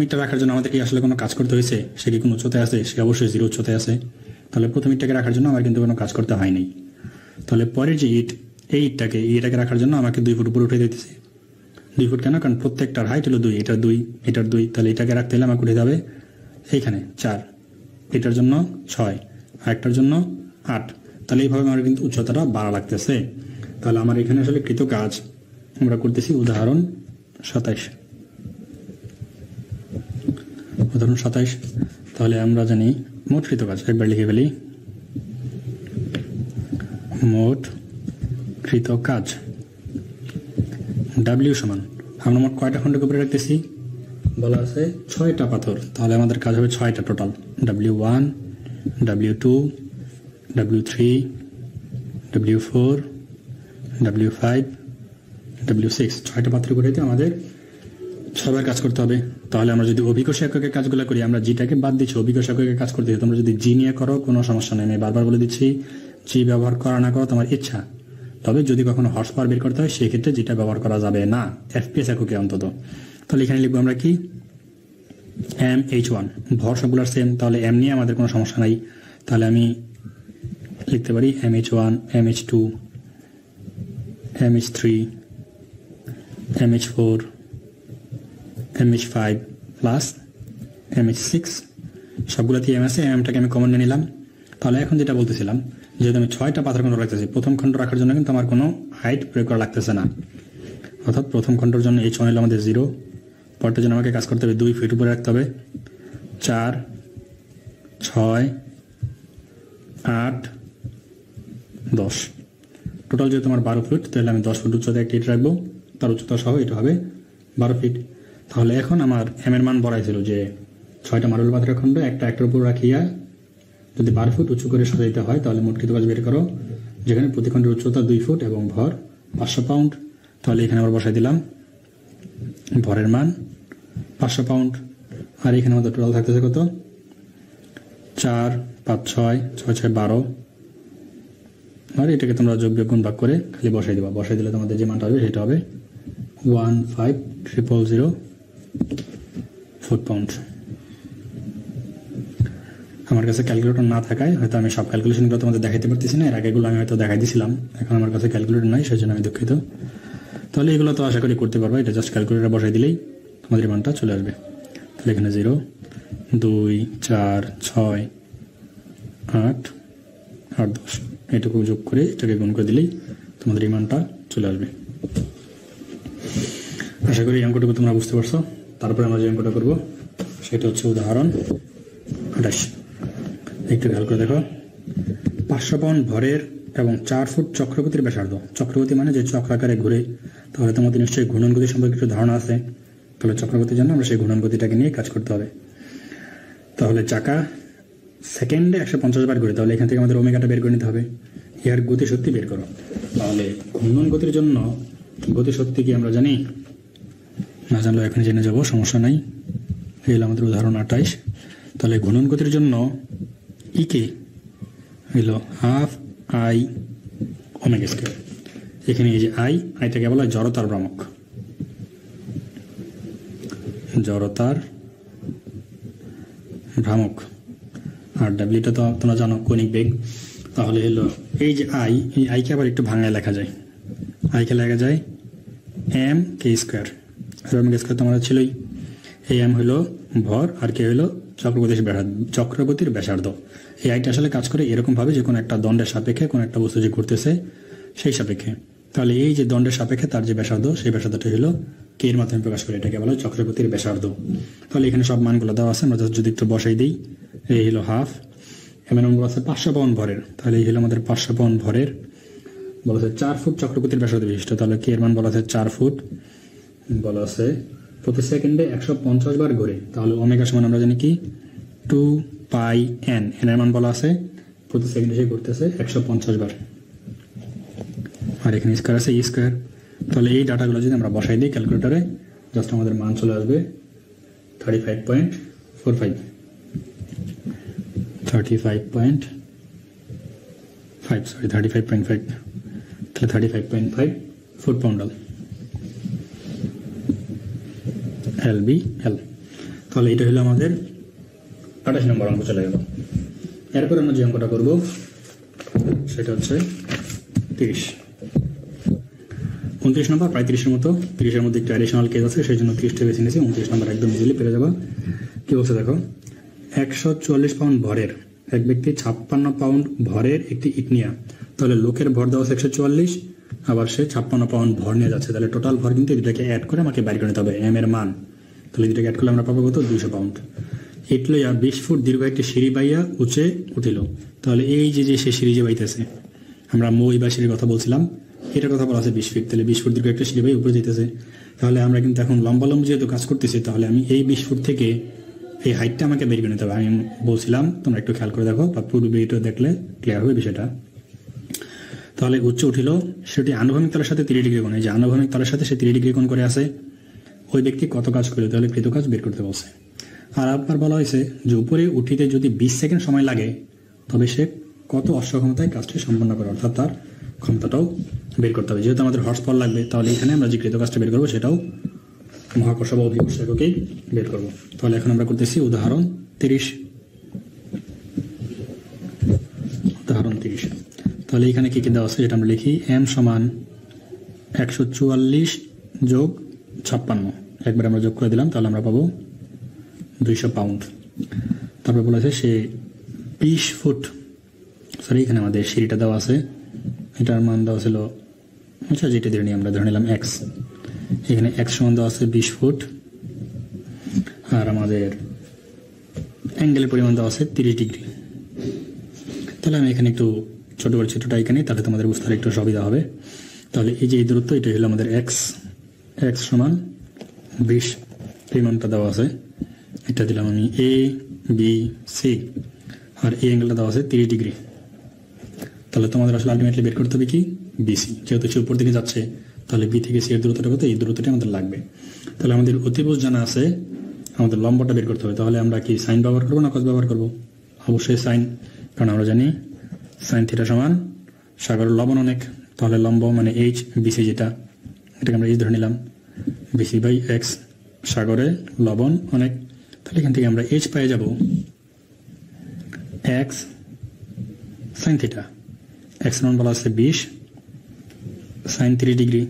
ইটটা রাখার জন্য আমাদের কি আসলে কোনো কাজ করতে হয়েছে? সে কি কোনো উচ্চতায় আছে? সে অবশ্যই 0 উচ্চতায় আছে। তাহলে প্রথম ইটটাকে রাখার জন্য আমার কিন্তু কোনো কাজ করতে হয়নি। তাহলে পরের যে এইটাকে রাখার জন্য আমাকে 2 ফুট উপরে উঠে দিতেছে। 2 ফুট কেন? কারণ প্রত্যেকটার হাইট হলো 2, এটার 2, এটার 2। তাহলে এটাকে রাখতে হলে আমাকে উঠে যাবে এইখানে 4, এটার জন্য 6, আর একটার জন্য 8। তাহলে এইভাবে আমার কিন্তু উচ্চতাটা বাড়া লাগতেছে। তাহলে আমার এখানে আসলে কৃত কাজ আমরা করতেছি উদাহরণ 27। তাহলে আমরা জানি মোট কৃত কাজ, একবার লিখে ফেলি। মোট কৃত কাজ W সমান, আমরা মোট কয়টা খণ্ডকে উপরে রাখতেছি? বলা আছে 6টা পাথর। তাহলে আমাদের কাজ হবে 6টা total, W1, W2, W3, W4, W5, W6। 6টা পাথর করে আমাদের 6বার কাজ করতে হবে। তাহলে আমরা যদি অভিকর্ষ এককের কাজগুলো করি, আমরা জিটাকে বাদ দিচ্ছি, অভিকর্ষ এককের কাজ করতে হবে। তোমরা যদি জি নিয়ে করো কোনো সমস্যা নেই, আমি বারবার বলে দিচ্ছি জি ব্যবহার করা না করা তোমার ইচ্ছা। তবে যদি কখনো হর্স পাওয়ার বের করতে হয় সেই ক্ষেত্রে যেটা ব্যবহার করা যাবে না, এফপিএস এককে অন্তত। তাহলে এখানে লিখবো আমরা কি mh1, ভর সবগুলোর সেম, তাহলে এম নিয়ে আমাদের কোনো সমস্যা নাই। তাহলে আমি লিখতে পারি mh1, mh2, mh3, mh4, mh5 plus mh6, সবগুলোতে এম আছে, এমটাকে আমি কমন নিয়ে নিলাম। তাহলে এখন যেটা বলতেছিলাম, যেহেতু আমি 6টা পাথর খণ্ড রাখতেছি, প্রথম খণ্ড রাখার জন্য কিন্তু আমার কোনো হাইট প্রয়োগ করা লাগতেছে না। অর্থাৎ প্রথম খণ্ডের জন্য h1 হলো আমাদের 0, পরটার জন্য আমাকে কাজ করতে হবে 2 ফিট উপরে রাখতে হবে। 4, 6, 8, 10 টোটাল যেহেতু আমার 12 ফিট, তাহলে আমি 10 ফুট উচ্চতায় একটি ইট রাখবো, তার উচ্চতা সহ এটা হবে 12 ফিট। তাহলে এখন আমার এম এর মান বড়াইছিল যে 6টা মার্বেল পাথরের খণ্ড একটার উপর রাখিয়া যদি 12 ফুট উঁচু করে সাজাইতে হয়, তাহলে মোট কৃত কাজ বের করো, যেখানে প্রতি খণ্ডের উচ্চতা 2 ফুট এবং ভর 500 পাউন্ড। তাহলে এখানে আবার বসাই দিলাম ভরের মান 500 পাউন্ড। আর এখানে আমাদের টোটাল থাকতেছে কত? 4, 5, 6, 6, 6, 12। আর এটাকে তোমরা যোগ বিয়োগ গুণ ভাগ করে খালি বসাই দিবা। বসাই দিলে তোমাদের যে মানটা হবে সেটা হবে 15000 ফুট পাউন্ড। আমার কাছে ক্যালকুলেটর না থাকায় হয়তো আমি সব ক্যালকুলেশনগুলো তোমাদের দেখাইতে পারতেছি না। এর আগেগুলো আমি হয়তো দেখাই দিয়েছিলাম, এখন আমার কাছে ক্যালকুলেটর নাই, সেই জন্য আমি দুঃখিত। তাহলে এগুলো তো আশা করি করতে পারবো, এটা জাস্ট ক্যালকুলেটর বসাই দিলেই তোমাদের মানটা চলে আসবে। তাহলে এখানে 0, 2, 4, 6, 8, 10 এটুকু যোগ করে এটাকে গুণ করে দিলেই তোমাদের এই মানটা চলে আসবে। আশা করি অঙ্কটুকু তোমরা বুঝতে পারছো। তারপরে আমরা যে অঙ্কটা করবো সেটা হচ্ছে উদাহরণ 28। একটু খেয়াল করে দেখো। 500 পাউন্ড ভরের এবং 4 ফুট চক্রগতির ব্যাসার্ধ। চক্রগতি মানে যে চক্রাকারে ঘুরে, তাহলে তোমাদের নিশ্চয়ই ঘূর্ণন গতি সম্পর্কে একটু ধারণা আছে। তাহলে চক্রগতির জন্য আমরা সেই ঘূর্ণন গতিটাকে নিয়ে কাজ করতে হবে। তাহলে চাকা সেকেন্ডে 150 বার ঘুরে, তাহলে এখান থেকে আমাদের ওমেগাটা বের করে নিতে হবে। এর গতি শক্তি বের করো। তাহলে ঘূর্ণন গতির জন্য গতি শক্তি কি আমরা জানি? না জানলেও এখন জেনে যাবো, সমস্যা নাই। এই হলো আমাদের উদাহরণ 28। তাহলে ঘূর্ণন গতির জন্য ইকে হইল হাফ আই ওমেগা স্কয়ার। এখানে এই যে আইটাকে বলা হয় জড়তার ভ্রামক, জড়তার ভ্রামক। আর ডাব্লিউটা তো তোমরা জানো কৌণিক বেগ। তাহলে হলো এই যে এই আইকে আবার একটু ভাঙায় লেখা যায়, আইকে লেখা যায় m k square. M k square তোমার ছিলই। এই এম হলো ভর আর কে হলো চক্রগতির ব্যাসার্ধ। এই আইটা আসলে কাজ করে এরকম ভাবে যে কোনো একটা দণ্ডের সাপেক্ষে কোনো একটা বস্তু যে ঘুরতেছে সেই সাপেক্ষে। তাহলে এই যে দণ্ডের সাপেক্ষে তার যে ব্যাসার্ধ, সেই ব্যাসার্ধটা হলো কে এর মাধ্যমে প্রকাশ করে, এটাকে বলা হয় চক্রগতির ব্যাসার্ধ। তাহলে এখানে সব মানগুলো দেওয়া আছে, আমরা যদি একটু বসাই দিই। এই হলো হাফ, এমন বলা আছে 500 পাউন্ড ভরের। তাহলে এই হলো আমাদের 500 পাউন্ড ভরের, বলা আছে 4 ফুট চক্রগতির ব্যাসার্ধ বিশিষ্ট। তাহলে কে এর মান বলা আছে 4 ফুট, বলা আছে প্রতি সেকেন্ডে 150 বার ঘুরে। তাহলে ওমেগা সমান আমরা জানি কি 2 পাই এন, এন এর মান বলা আছে প্রতি সেকেন্ডে সে ঘুরতেছে 150 বার। আর এখানে স্কয়ার আছে ই স্কয়ার। তাহলে এই ডাটাগুলো যদি আমরা বসাই দিই ক্যালকুলেটরে, জাস্ট আমাদের মান চলে আসবে 35.45, 35.5, তাহলে 35.5 ফুট পাউন্ডাল LBL। তাহলে এটা হলো আমাদের 28 নম্বর অঙ্ক চলে গেল। এরপর আমরা যে অঙ্কটা করবো সেটা হচ্ছে 30, 29 নম্বর, প্রায় 30-এর মতো। 30-এর মধ্যে একটু অ্যাডিশনাল কেস আছে, সেই জন্য 30টা বেছে নিয়েছি। 29 নম্বর একদম ইজিলি পেরে যাবা। কি বলছে দেখো, 144 পাউন্ড ভরের এক ব্যক্তি 56 পাউন্ড ভরের একটি ইট নিয়ে, তাহলে লোকের ভর দেওয়া 144, আবার সে 56 পাউন্ড ভর নিয়ে যাচ্ছে। তাহলে টোটাল ভর কিন্তু দুটাকে অ্যাড করে আমাকে বাইর করে নিতে হবে এম এর মান। তাহলে দুটাকে অ্যাড করলে আমরা পাবো কত, 200 পাউন্ড। ইট লইয়া 20 ফুট দীর্ঘ একটি সিঁড়ি বাইয়া উঁচে উঠিল। তাহলে এই যে সে সিঁড়ি যে বাইতেছে, আমরা মই বা সিঁড়ির কথা বলছিলাম, এটার কথা বলা আছে 20 ফিট। তাহলে 20 ফুট দীর্ঘ একটা সিঁড়ি বাই উপরে যেতেছে। তাহলে আমরা কিন্তু এখন লম্বালম্বি যেহেতু কাজ করতেছি, তাহলে আমি এই 20 ফুট থেকে এই হাইটটা আমাকে বের করে নিতে হবে। আমি বলছিলাম, তোমরা একটু খেয়াল করে দেখো বা পুরো ভিডিওটা দেখলে ক্লিয়ার হবে বিষয়টা। তাহলে উচ্চ উঠিল, সেটি আনুভূমিক তলের সাথে 30 ডিগ্রি কোণ। এই যে আনুভূমিক তলের সাথে সে 30 ডিগ্রি কোণ করে আছে। ওই ব্যক্তি কত কাজ করলো, তাহলে কৃত কাজ বের করতে বলছে। আর আপনার বলা হয়েছে যে উপরে উঠিতে যদি 20 সেকেন্ড সময় লাগে, তবে সে কত অশ্বক্ষমতায় কাজটি সম্পন্ন করে, অর্থাৎ তার ক্ষমতাটাও বের করতে হবে। যেহেতু আমাদের হর্স পাওয়ার লাগবে, তাহলে এখানে আমরা যে কৃত কাজটা বের করবো সেটাও মহাকর্ষ বা অভিকর্ষ এককেই বের করবো। তাহলে এখন আমরা করতেছি উদাহরণ 30। উদাহরণ 30। তাহলে এখানে কি কি দেওয়া আছে, যেটা আমরা লিখি এম সমান 144 যোগ 56, একবার আমরা যোগ করে দিলাম, তাহলে আমরা পাবো 200 পাউন্ড। তারপরে বলা আছে সে 20 ফুট, সরি এখানে আমাদের সিঁড়িটা দেওয়া আছে, এটার মান দেওয়া ছিল, আচ্ছা যেটা ধরে নিই আমরা, ধরে নিলাম এক্স। এখানে এক্স সমান দেওয়া আছে 20 ফুট, আর আমাদের অ্যাঙ্গেলের পরিমাণ দেওয়া আছে 30 ডিগ্রি। তাহলে আমি এখানে একটু ছোট করে ছোটটা এখানে, তাহলে তোমাদের বুঝতে একটু সুবিধা হবে। তাহলে এই যে এই দূরত্ব, এটা হলো আমাদের এক্স। এক্স সমান 20, পরিমাণটা দেওয়া আছে, এটা দিলাম আমি এ বি সি, আর এই অ্যাঙ্গেলটা দেওয়া আছে 30 ডিগ্রি। তাহলে তোমাদের আসলে আলটিমেটলি বের করতে হবে কি বিসি, যেহেতু সে উপর দিকে যাচ্ছে, তাহলে বি থেকে সি এর দূরত্বটা কত, এই দূরত্বটা আমাদের লাগবে। তাহলে আমাদের অতিভুজ জানা আছে, আমাদের লম্বটা বের করতে হবে। তাহলে আমরা কি সাইন ব্যবহার করবো না কস ব্যবহার করবো, অবশ্যই সাইন, কারণ আমরা জানি সাইন থিটা সমান সাগরের লবণ অনেক। তাহলে লম্ব মানে এইচ, বিসি যেটা, এটাকে আমরা এইচ ধরে নিলাম, বিসি বাই এক্স, সাগরে লবণ অনেক। তাহলে এখান থেকে আমরা এইচ পেয়ে যাব এক্স সাইন থিটা। এক্স মান বলা আছে 20, সাইন 30 ডিগ্রি,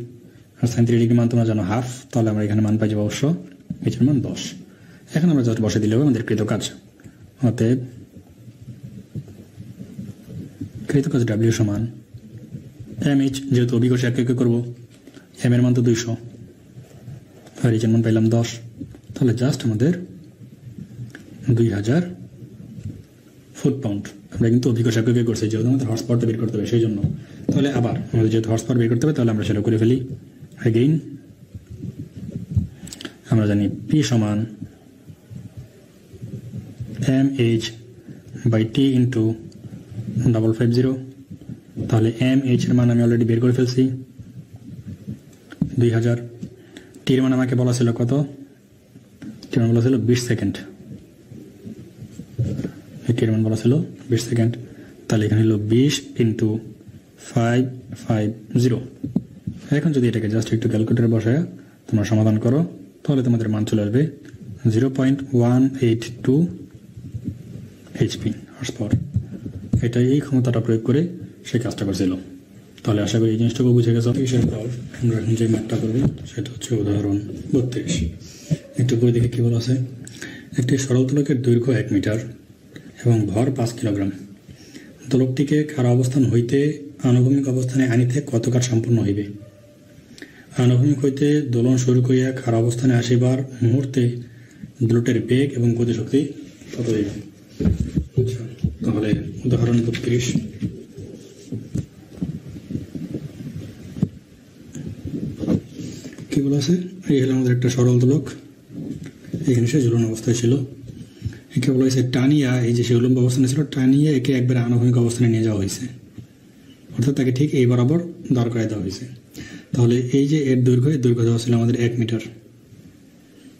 আর সাইন 30 ডিগ্রি মান তোমরা জানো হাফ। তাহলে আমরা এখানে মান পাই যাবো অবশ্য এইচের মান 10। এখন আমরা জাস্ট বসে দিলে আমাদের কৃত কাজ। অতএব কৃত কাজ ডাব্লিউ সমান এম এইচ, যেহেতু অভিকর্ষ একে করবো, এম এর মান তো 200, আর এইচের মান পাইলাম 10। তাহলে জাস্ট আমাদের 2000 ফুট পাউন্ড। আমরা কিন্তু অভিকর্ষ এককে করছি, যেহেতু আমাদের হর্স পাওয়ারটা বের করতে হবে সেই জন্য। তাহলে আবার আমাদের যেহেতু হর্স পাওয়ার বের করতে হবে, তাহলে আমরা সেটা করে ফেলি। এগেইন আমরা জানি পি সমান m h by t into 550। তাহলে এম এইচ এর মান আমি অলরেডি বের করে ফেলছি 2000। টির মান আমাকে বলা ছিল কত, টির মান বলা ছিল 20 সেকেন্ড, টির মান বলা ছিল 20 সেকেন্ড। তাহলে এখানে হলো 20 ইন্টু 550, এখন যদি এটাকে জাস্ট একটু ক্যালকুলেটরে বসায় তোমরা সমাধান করো তাহলে তোমাদের মান চলে আসবে 0.182 HP হর্স পাওয়ার। এটা এই ক্ষমতাটা প্রয়োগ করে সে কাজটা করছিল। তাহলে আশা করি এই জিনিসটাকে বুঝে গেছে। আমরা এখন যে ম্যাথটা করবো সেটা হচ্ছে উদাহরণ 32। একটু করে দেখে কী বলা আছে। একটি সরল দোলকের দৈর্ঘ্য 1 মিটার এবং ভর 5 কিলোগ্রাম। দোলকটিকে খাড়া অবস্থান হইতে আনুভূমিক অবস্থানে আনিতে কত কাজ সম্পূর্ণ হইবে? আনুভূমিক হইতে দোলন শুরু করিয়া খাড়া অবস্থানে আসিবার মুহূর্তে দোলকের বেগ এবং গতিশক্তি কত হইবে? তাহলে উদাহরণ 32। কি বলা আছে? এই হলো আমাদের একটা সরল দোলক, এখানে সে ঝুলন অবস্থায় ছিল। একে বলা হয়েছে টানিয়া, এই যে সে উলম্ব অবস্থানে ছিল, টানিয়ে একে একবার আনুভূমিক অবস্থানে নিয়ে যাওয়া হয়েছে, অর্থাৎ তাকে ঠিক এই বরাবর দাঁড় করাই দেওয়া হয়েছে। তাহলে এই যে এর দৈর্ঘ্য দেওয়া ছিল আমাদের 1 মিটার।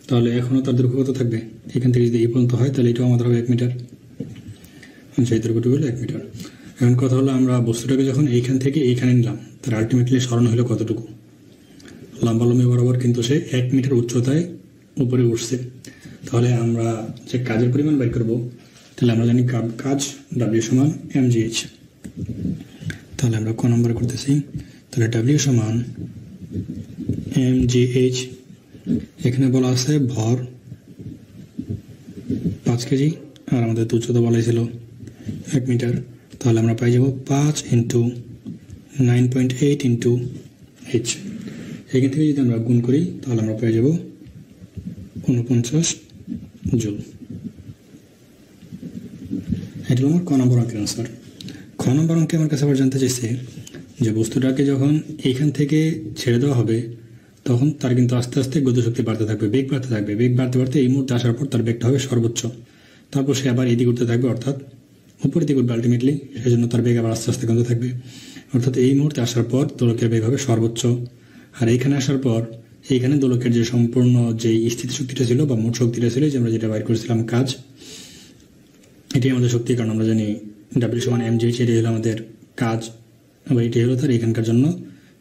তাহলে এখনও তার দৈর্ঘ্য কত থাকবে? এখান থেকে যদি এই পর্যন্ত হয় তাহলে এটাও আমাদের হবে 1 মিটার। সেই দৈর্ঘ্যটুকু হলো 1 মিটার। এখন কথা হলো আমরা বস্তুটাকে যখন এইখান থেকে এইখানে নিলাম তার আলটিমেটলি সরণ হলো কতটুকু? লম্বালম্বি বরাবর কিন্তু সে 1 মিটার উচ্চতায় উপরে উঠছে। তাহলে আমরা যে কাজের পরিমাণ বের করবো, তাহলে আমরা জানি কাজ W সমান mgh। তাহলে আমরা ক নম্বর করতেছি, তাহলে W সমান mgh। এখানে বলা আছে ভর 5 কেজি আর আমাদের উচ্চতা বলা ছিল 1 মিটার। তাহলে আমরা পাই যাব 5 × 9.8 × h। এখান থেকে যদি আমরা গুণ করি তাহলে আমরা পেয়ে যাব 49 জুল। এটা হলো আমার ক নম্বর অঙ্কের আনসার। খ নম্বর অঙ্কে আমার কাছে আবার জানতে চাইছে যে বস্তুটাকে যখন এইখান থেকে ছেড়ে দেওয়া হবে তখন তার কিন্তু আস্তে আস্তে গতিশক্তি বাড়তে থাকবে, বেগ বাড়তে থাকবে। বেগ বাড়তে বাড়তে এই মুহূর্তে আসার পর তার বেগটা হবে সর্বোচ্চ। তারপর সে আবার এদিকে উঠতে থাকবে, অর্থাৎ উপরের দিকে উঠবে আলটিমেটলি। সেজন্য তার বেগ আবার আস্তে আস্তে কমতে থাকবে, অর্থাৎ এই মুহূর্তে আসার পর দোলকের বেগ হবে সর্বোচ্চ। আর এইখানে আসার পর এইখানে দোলকের যে সম্পূর্ণ যে স্থিতিশক্তিটা ছিল বা মোট শক্তিটা ছিল, যে আমরা যেটা বাইর করেছিলাম কাজ, এটি আমাদের শক্তি। কারণ আমরা জানি W সমান mgh, এটি হলো আমাদের কাজ, আবার এটি হলো তার এখানকার জন্য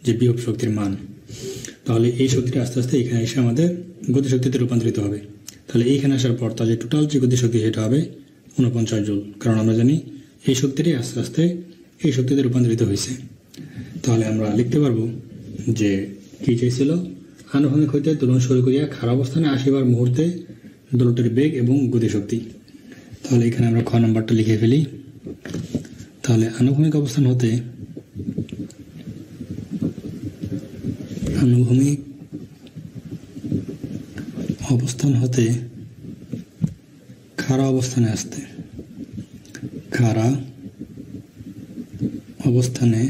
যে বিভব শক্তির মান। তাহলে এই শক্তিটা আস্তে আস্তে এখানে এসে আমাদের গতিশক্তিতে রূপান্তরিত হবে। তাহলে এইখানে আসার পর তার যে টোটাল যে গতিশক্তি সেটা হবে 49 জুল। কারণ আমরা জানি এই শক্তিটি আস্তে আস্তে এই শক্তিতে রূপান্তরিত হয়েছে। তাহলে আমরা লিখতে পারবো যে কি চাইছিল, আনুভূমিক হইতে দোলন শুরু করিয়া খাড়া অবস্থানে আসিবার মুহূর্তে দোলকটির বেগ এবং গতিশক্তি। তাহলে এখানে আমরা খ নম্বরটা লিখে ফেলি। তাহলে আনুভূমিক অবস্থান হতে খাড়া অবস্থানে আসতে, খাড়া অবস্থানে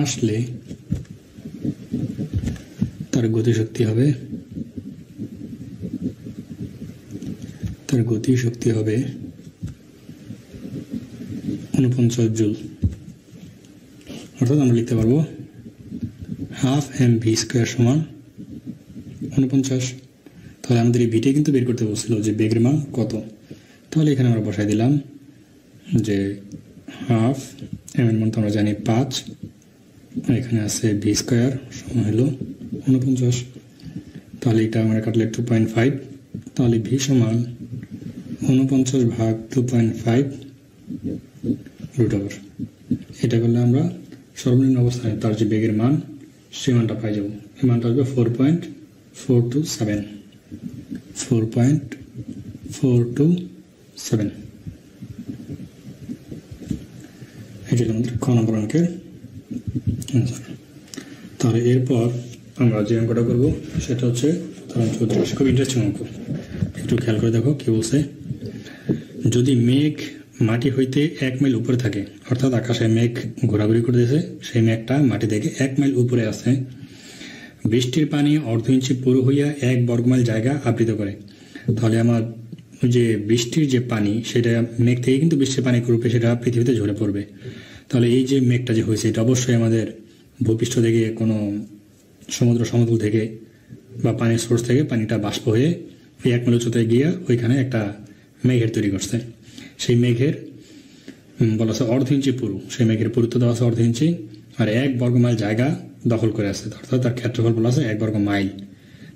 আসলে তার গতিশক্তি হবে 49 জুল। অর্থাৎ আমরা লিখতে পারবো হাফ mv² সমান 49। তাহলে আমাদের এই ভিটে কিন্তু বের করতে বলছিল যে বেগের মান কত। তাহলে এখানে আমরা বসাই দিলাম যে হাফ m এর মান তো আমরা জানি 5, এখানে আছে v² সমান হলো 49। তাহলে এটা আমরা কাটলে 2.5। তাহলে v সমান 49/2.5 √। এটা করলে আমরা সর্বনিম্ন অবস্থানে তার যে বেগের মান সেই মানটা পাই যাব। এই মানটা আসবে 4.427। এটি হলো আমাদের খ নম্বর অঙ্কের অ্যান্সার। তাহলে এরপর আমরা যে অঙ্কটা করবো সেটা হচ্ছে খুব ইন্টারেস্টিং অঙ্ক। একটু খেয়াল করে দেখো কি বলছে। যদি মেঘ মাটি হইতে 1 মাইল উপরে থাকে, অর্থাৎ আকাশে মেঘ ঘোরাঘুরি করতেছে, সেই মেঘটা মাটি থেকে 1 মাইল উপরে আছে, বৃষ্টির পানি অর্ধ ইঞ্চি পুরো হইয়া 1 বর্গমাইল জায়গা আবৃত করে। তাহলে আমার যে বৃষ্টির যে পানি সেটা মেঘ থেকে কিন্তু বৃষ্টির পানি রূপে সেটা পৃথিবীতে ঝরে পড়বে। তাহলে এই যে মেঘটা যে হয়েছে এটা অবশ্যই আমাদের ভূপৃষ্ঠ থেকে কোনো সমুদ্র সমতল থেকে বা পানির সোর্স থেকে পানিটা বাষ্প হয়ে ওই 1 মাইল উচ্চতায় গিয়ে ওইখানে একটা মেঘের তৈরি করছে। সেই মেঘের বলা আছে অর্ধ ইঞ্চি পুরু, সেই মেঘের পুরুত্ব দেওয়া আছে অর্ধ ইঞ্চি, আর 1 বর্গ মাইল জায়গা দখল করে আছে, অর্থাৎ তার ক্ষেত্রফল বলা আছে 1 বর্গ মাইল।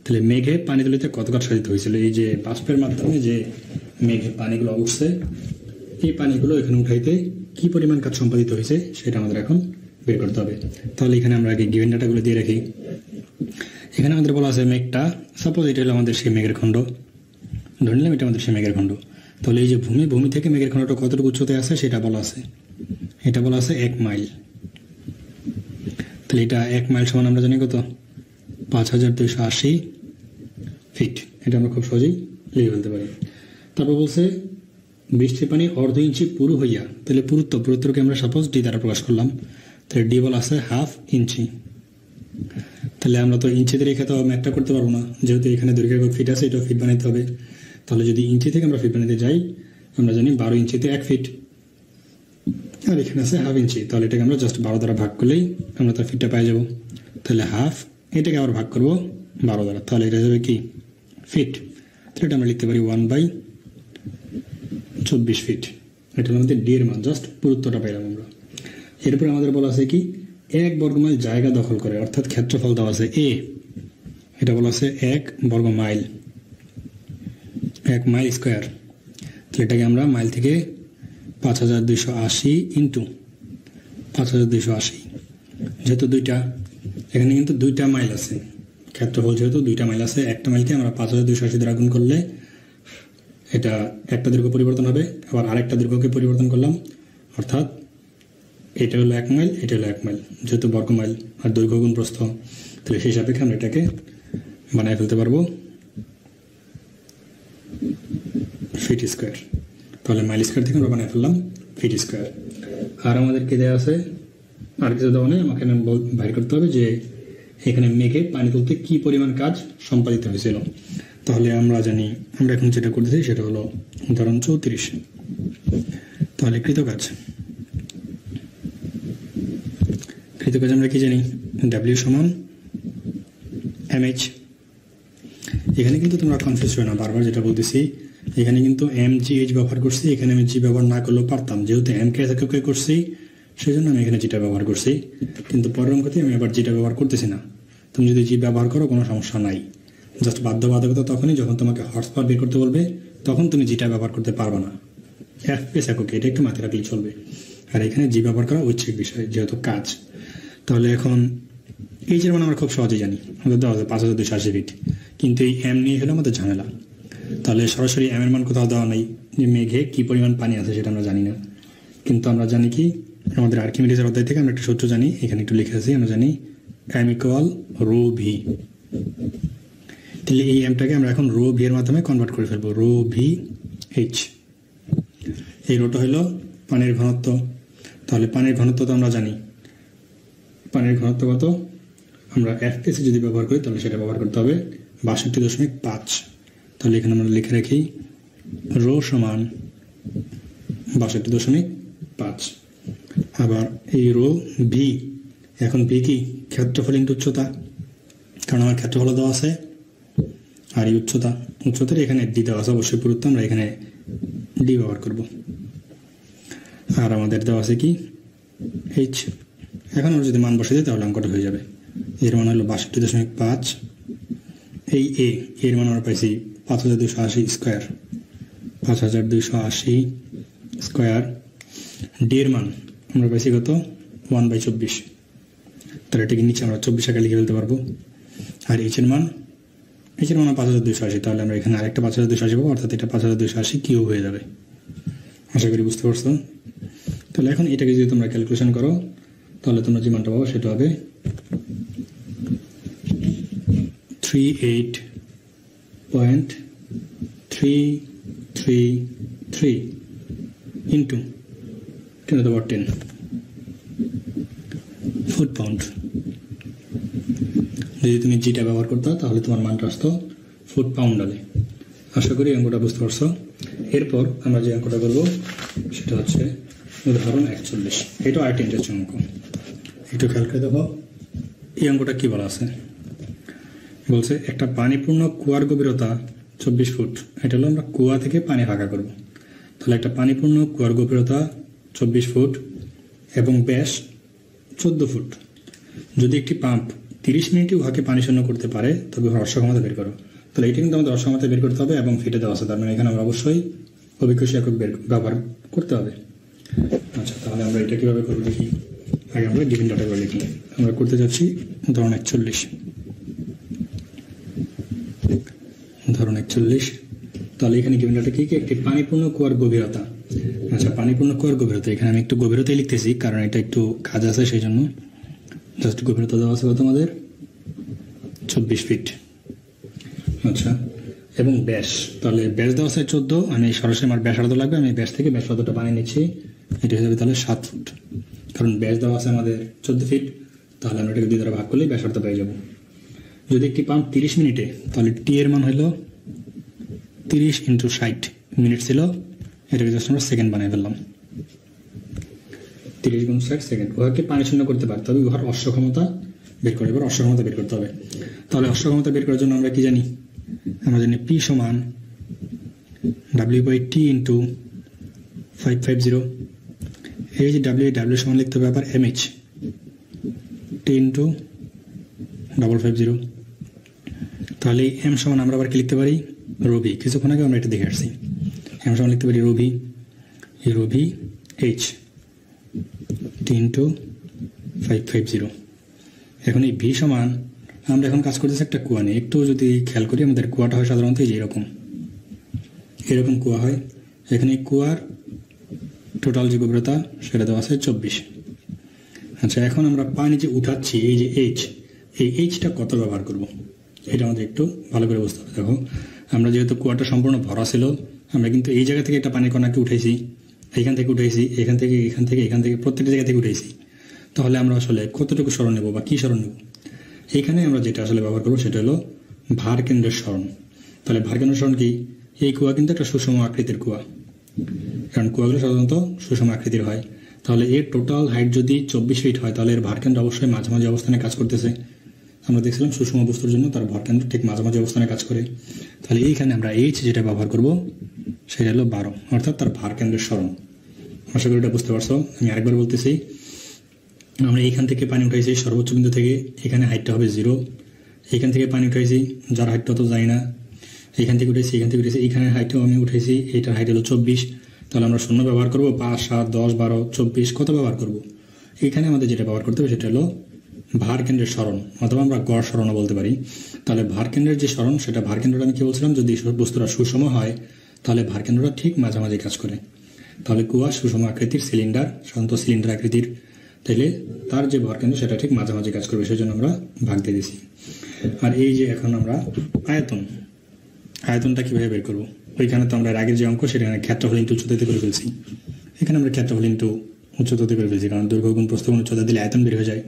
তাহলে মেঘে পানি তুলিতে কত কাজ সাধিত হয়েছিল? এই যে বাষ্পের মাধ্যমে যে মেঘে পানিগুলো উঠছে, এই পানিগুলো এখানে উঠাইতে কি পরিমাণ কাজ সম্পাদিত হয়েছে সেটা আমাদের এখন বের করতে হবে। তাহলে এখানে আমরা আগে গিভেন ডাটাগুলো দিয়ে রাখি। এখানে আমাদের বলা আছে মেঘটা, সাপোজ এটা হলো আমাদের সেই মেঘের খণ্ড, ধরে নিলাম এটা আমাদের সেই মেঘের খণ্ড। তাহলে এই যে ভূমি থেকে মেঘের খণ্ডটা কতটুকু উচ্চতায় আছে সেটা বলা আছে, এটা বলা আছে 1 মাইল। তাহলে এটা 1 মাইল সমান আমরা জানি কত? 5280 ফিট। এটা আমরা খুব সহজেই লিখে ফেলতে পারি। তারপর বলছে বৃষ্টির পানি অর্ধ ইঞ্চি পুরু হইয়া, তাহলে পুরুত্বকে আমরা সাপোজ ডি দ্বারা প্রকাশ করলাম। তাহলে ডি বলা আছে 1/2 ইঞ্চি। তাহলে আমরা তো ইঞ্চিতে রেখে তো ম্যাথটা করতে পারবো না, যেহেতু এখানে দৈর্ঘ্যের ফিট আছে, এটা ফিট বানাইতে হবে। তাহলে যদি ইঞ্চি থেকে আমরা ফিট বানাতে যাই, আমরা জানি 12 ইঞ্চিতে 1 ফিট, আর এখানে আছে 1/2 ইঞ্চি। তাহলে এটাকে আমরা জাস্ট 12 দ্বারা ভাগ করলেই আমরা তার ফিটটা পাই যাবো। তাহলে 1/2, এটাকে আবার ভাগ করবো 12 দ্বারা, তাহলে এটা যাবে কি ফিট। তাহলে এটা আমরা লিখতে পারি 1/24 ফিট। এটা হলো আমাদের ডি এর মান, জাস্ট পুরুত্বটা পাইলাম আমরা। এরপরে আমাদের বলা আছে কি 1 বর্গ মাইল জায়গা দখল করে, অর্থাৎ ক্ষেত্রফল দেওয়া আছে এ, এটা বলা আছে 1 বর্গ মাইল, 1 মাইল স্কোয়ার। তাহলে এটাকে আমরা মাইল থেকে 5280 ইন্টু 5280, যেহেতু এখানে কিন্তু 2টা মাইল আছে, ক্ষেত্রফল যেহেতু 2টা মাইল আছে, একটা মাইলকে আমরা 5280 দ্বারা গুণ করলে এটা একটা দৈর্ঘ্য পরিবর্তন হবে, আবার আরেকটা দৈর্ঘ্যকে পরিবর্তন করলাম, অর্থাৎ এটা হলো 1 মাইল, এটা হলো 1 মাইল, যেহেতু বর্গ মাইল আর দৈর্ঘ্য গুণ প্রস্থ। তাহলে সেই সাপেক্ষে আমরা এটাকে বানায় ফেলতে পারবো ফিট স্কোয়ার। তাহলে মাইল স্কোয়ার থেকে আমরা বানায় ফেললাম ফিট স্কোয়ার। আর আমাদেরকে দেওয়া আছে আর কিছু দেওয়া নেই, আমাকে বাইর করতে হবে যে এখানে মেঘে পানি তুলতে কি পরিমাণ কাজ সম্পাদিত হয়েছিল। তাহলে আমরা জানি, আমরা এখন যেটা করতেছি সেটা হলো উদাহরণ 34। তাহলে কৃতকাজ আমরা কি জানি? ডাব্লিউ সমান mh। এখানে কিন্তু তোমরা কনফিউজ হয় না, বারবার যেটা বলতেছি, এখানে কিন্তু mgh ব্যবহার করছি, এখানে আমি জি ব্যবহার না করলেও পারতাম, যেহেতু m কে এককে করছি সেই জন্য আমি এখানে যেটা ব্যবহার করছি। কিন্তু পরের অঙ্কতে আমি আবার যেটা ব্যবহার করতেছি না। তুমি যদি জি ব্যবহার করো কোনো সমস্যা নাই, জাস্ট বাধ্যবাধকতা তখনই যখন তোমাকে হর্স পাওয়ার বের করতে বলবে, তখন তুমি জিটা ব্যবহার করতে পারবে না। FPS এককে, এটা একটু মাথায় রাখলেই চলবে। আর এখানে জি ব্যবহার করা ঐচ্ছিক বিষয়, যেহেতু কাজ। তাহলে এখন এই যে মান আমরা খুব সহজেই জানি, আমাদের দেওয়া আছে 5280 ফিট, কিন্তু এই এম নিয়ে হলে আমাদের ঝামেলা। তাহলে সরাসরি এম এর মান কোথাও দেওয়া নাই, যে মেঘে কি পরিমাণ পানি আছে সেটা আমরা জানি না। কিন্তু আমরা জানি কি, আমাদের আর্কিমিডিসের অধ্যায় থেকে আমরা একটা সূত্র জানি, এখানে একটু লিখে আছি, আমরা জানি এম ইকুয়াল রো ভি। তাহলে এই এমটাকে আমরা এখন রো ভি এর মাধ্যমে কনভার্ট করে ফেলবো, রো ভি এইচ। এই রোটা হলো পানির ঘনত্ব। তাহলে পানির ঘনত্ব তো আমরা জানি, পানির ঘনত্ব কত? আমরা এফপিএসি যদি ব্যবহার করি তাহলে সেটা ব্যবহার করতে হবে 62.5। তাহলে এখানে আমরা লিখে রাখি রো সমান 62.5। আবার এই রো ভি, এখন ভি কি? ক্ষেত্রফল ইন্টু উচ্চতা, কারণ আমার ক্ষেত্রফল দেওয়া আছে, আর এই উচ্চতার এখানে ডি দেওয়া আছে, অবশ্যই পুরুত্ব আমরা এখানে ডি ব্যবহার করব। আর আমাদের দেওয়া আছে কি এইচ। এখন আমরা যদি মান বসে দিই তাহলে অঙ্কটা হয়ে যাবে। এর মান হলো 62.5। এই এর মান আমরা পাইছি 5280 স্কোয়ার, 5280 স্কোয়ার। ডি এর মান আমরা পাইছি কত? 1/24। তাহলে এটাকে নিচে আমরা 24 টাকা লিখে ফেলতে পারবো। আর এইচ এর মান 5280, তাহলে আমরা এখানে আরেকটা 5280 পাবো, অর্থাৎ এটা 5280 কিউব হয়ে যাবে। আশা করি বুঝতে পারছো। তাহলে এখন এটাকে যদি তোমরা ক্যালকুলেশন করো তাহলে তোমরা যে মানটা পাবো সেটা হবে 38.333 ইন্টু 10 ফুট পাউন্ড। যদি তুমি জিটা ব্যবহার করতো তাহলে তোমার মানটা আসতো ফুট পাউন্ডালে। আশা করি অঙ্কটা বুঝতে পারছো। এরপর আমরা যে অঙ্কটা করবো সেটা হচ্ছে উদাহরণ 41। এটা আরেকটা ইন্টারেস্টিং অঙ্ক, একটু খেয়াল করে দেখো এই অঙ্কটা কি বলা আছে। বলছে একটা পানিপূর্ণ কুয়ার গভীরতা 24 ফুট। এটা হলো আমরা কুয়া থেকে পানি ফাঁকা করব। তাহলে একটা পানিপূর্ণ কুয়ার গভীরতা 24 ফুট এবং ব্যাস 14 ফুট। যদি একটি পাম্প 30 মিনিটে উহাকে পানি শূন্য করতে পারে তবে উহার অক্ষমতা বের করো। তাহলে এটা কিন্তু আমাদের অক্ষমতা বের করতে হবে এবং ফিটে দেওয়া আছে, তার মানে এখানে আমরা অবশ্যই অভিকর্ষী একক ব্যবহার করতে হবে। আচ্ছা, তাহলে আমরা এটা কীভাবে করবো দেখি। আগে আমরা গিভেন ডাটাগুলো লিখি। আমরা করতে যাচ্ছি উদাহরণ 41। উদাহরণ 41। তাহলে এখানে গিভেন ডাটা কি? একটি পানিপূর্ণ কুয়ার গভীরতা। আচ্ছা, পানিপূর্ণ কুয়ার গভীরতা, এখানে আমি একটু গভীরতাই লিখতেছি কারণ এটা একটু কাজ আছে, সেই জন্য জাস্ট গভীরতা দেওয়া আছে তোমাদের 24 ফিট। আচ্ছা, এবং ব্যাস, তাহলে ব্যাস দেওয়া আছে 14, আমি সরাসরি আমার ব্যাসার্ধ লাগবে, আমি ব্যাস থেকে ব্যাসার্ধটা বানিয়ে নিচ্ছি। এটা হয়ে যাবে তাহলে 7 ফুট, কারণ ব্যাস দেওয়া আছে আমাদের 14 ফিট, তাহলে আমরা এটাকে 2 দ্বারা ভাগ করলেই ব্যাসার্ধ পেয়ে যাব। যদি একটি পাম্প 30 মিনিটে, তাহলে টি এর মান হলো 30 × 60 মিনিট ছিল, এটাকে জাস্ট আমরা সেকেন্ড বানিয়ে ফেললাম। 30 × 60 সেকেন্ড। উহাকে পানি শূন্য করতে পারে তবে উহার অক্ষমতা বের করে, এবার অক্ষমতা বের করতে হবে। তাহলে অক্ষমতা বের করার জন্য আমরা কি জানি? আমরা জানি P সমান W/T × 550। এই যে W সমান লিখতে হবে আবার MH T × 550। তাহলে M সমান আমরা আবার কি লিখতে পারি? রবি। কিছুক্ষণ আগে আমরা এটা দেখে আসছি। M সমান লিখতে পারি রবি, H T × 550। এখন এই V সমান, আমরা এখন কাজ করতেছি একটা কুয়া নিয়ে। একটু যদি খেয়াল করি, আমাদের কুয়াটা হয় সাধারণত এই যে এরকম কুয়া হয়। এখানে কুয়ার টোটাল যে গভীরতা সেটা দেওয়া আছে 24। আচ্ছা, এখন আমরা পানি যে উঠাচ্ছি, এই যে H, এই Hটা কত ব্যবহার করব, এটা আমাদের একটু ভালো করে বুঝতে হবে। দেখো, আমরা যেহেতু কুয়াটা সম্পূর্ণ ভরা ছিল, আমরা কিন্তু এই জায়গা থেকে একটা পানির কণাকে উঠাইছি, এখান থেকে উঠাইছি, এখান থেকে প্রত্যেকটা জায়গা থেকে উঠাইছি। তাহলে আমরা আসলে কতটুকু সরণ নেব বা কী সরণ নেব? এইখানে আমরা যেটা আসলে ব্যবহার করবো সেটা হলো ভার কেন্দ্রের সরণ। তাহলে ভার কেন্দ্রের সরণ কি? এই কুয়া কিন্তু একটা সুষম আকৃতির কুয়া, কারণ কুয়াগুলো সাধারণত সুষম আকৃতির হয়। তাহলে এর টোটাল হাইট যদি 24 ফিট হয়, তাহলে এর ভার কেন্দ্র অবশ্যই মাঝামাঝি অবস্থানে কাজ করতেছে। আমরা দেখছিলাম সুষম বস্তুর জন্য তার ভার কেন্দ্র ঠিক মাঝামাঝি অবস্থানে কাজ করে। তাহলে এইখানে আমরা H যেটা ব্যবহার করব সেটা হলো 12, অর্থাৎ তার ভার কেন্দ্রের সরণ। আশা করি এটা বুঝতে পারছো। আমি আরেকবার বলতেছি, আমরা এইখান থেকে পানি উঠাইছি সর্বোচ্চ বিন্দু থেকে, এখানে হাইটটা হবে 0। এইখান থেকে পানি উঠাইছি, যার হাইটটা তো যায় না, এইখান থেকে উঠেছি, এইখানে হাইটটাও আমি উঠেছি, এইটার হাইট হলো 24। তাহলে আমরা 0 ব্যবহার করবো, 5, 7, 10, 12, 24 কত ব্যবহার করব? এইখানে আমাদের যেটা ব্যবহার করতে হবে সেটা হলো ভার কেন্দ্রের সরণ, অথবা আমরা গড় সরণও বলতে পারি। তাহলে ভার কেন্দ্রের যে সরণ, সেটা ভার কেন্দ্রটা আমি কি বলছিলাম, যদি বস্তুটা সুষম হয় তাহলে ভার কেন্দ্রটা ঠিক মাঝামাঝি কাজ করে। তাহলে কুয়া সুষম আকৃতির সিলিন্ডার, সাধারণত সিলিন্ডার আকৃতির, তাইলে তার যে ভার কেন্দ্র সেটা ঠিক মাঝামাঝি কাজ করবে, সেই জন্য আমরা ভাগ দিয়ে দিছি। আর এই যে এখন আমরা আয়তনটা কিভাবে বের করবো? ওইখানে তো আমরা আগের যে অঙ্ক সেটা ক্ষেত্রফল ইনটু উচ্চতাতে করে ফেলছি। এখানে আমরা ক্ষেত্রফল ইনটু উচ্চতাতে করে ফেলছি, কারণ দৈর্ঘ্য গুণ প্রস্থ গুণ উচ্চতা দিলে আয়তন বের হয়ে যায়।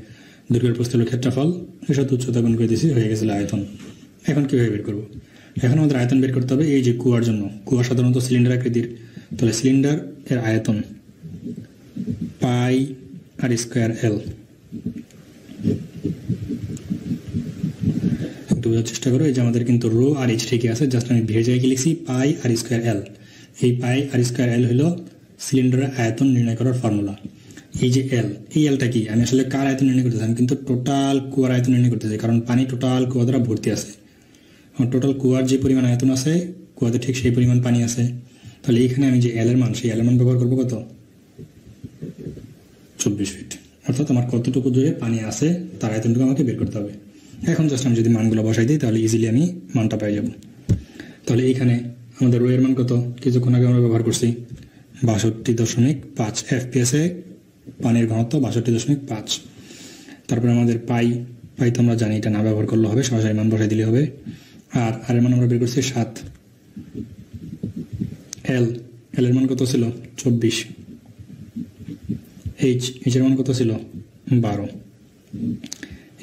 দৈর্ঘ্যের প্রস্থ হলো ক্ষেত্রফল, এর সাথে উচ্চতা গুণ করে দিয়েছি, হয়ে গেছিল আয়তন। এখন কিভাবে বের করবো? এখন আমাদের আয়তন বের করতে হবে। এই যে কুয়ার জন্য, কুয়া সাধারণত সিলিন্ডার আকৃতির, তাহলে সিলিন্ডার এর আয়তন πr²L। একটু বোঝার চেষ্টা করো, এই যে আমাদের কিন্তু রো আর H ঠিকই আছে, জাস্ট আমি ভেজে কি লিখছি πr²L। এই πr²L হলো সিলিন্ডারের আয়তন নির্ণয় করার ফর্মুলা। এই যে L, এই Lটা কি? আমি আসলে কার আয়তন নির্ণয় করতেছি? আমি কিন্তু টোটাল কুয়ার আয়তন নির্ণয় করতেছি, কারণ পানি টোটাল কুয়া দ্বারা ভর্তি আছে। টোটাল কুয়ার যে পরিমাণ আয়তন আছে, কুয়াতে ঠিক সেই পরিমাণ পানি আছে। তাহলে এইখানে আমি যে L এর মান, সেই L এর মান ব্যবহার করবো কত? 24 ফিট। অর্থাৎ আমার কতটুকু দূরে পানি আছে তার আয়তনটুকু আমাকে বের করতে হবে। এখন জাস্ট আমি যদি মানগুলো বসাই দিই তাহলে ইজিলি আমি মানটা পেয়ে যাব। তাহলে এইখানে আমাদের রো এর মান কত? কিছুক্ষণ আগে আমরা ব্যবহার করছি 62.5 FPS এ পানির ঘনত্ব 62.5। তারপরে আমাদের পাই তো আমরা জানি, এটা না ব্যবহার করলে হবে, সরাসরি মান বসাই দিলে হবে। আর এর মান আমরা বের করছি 7। এল এর মান কত ছিল? 24। H এর মান কত ছিল? 12।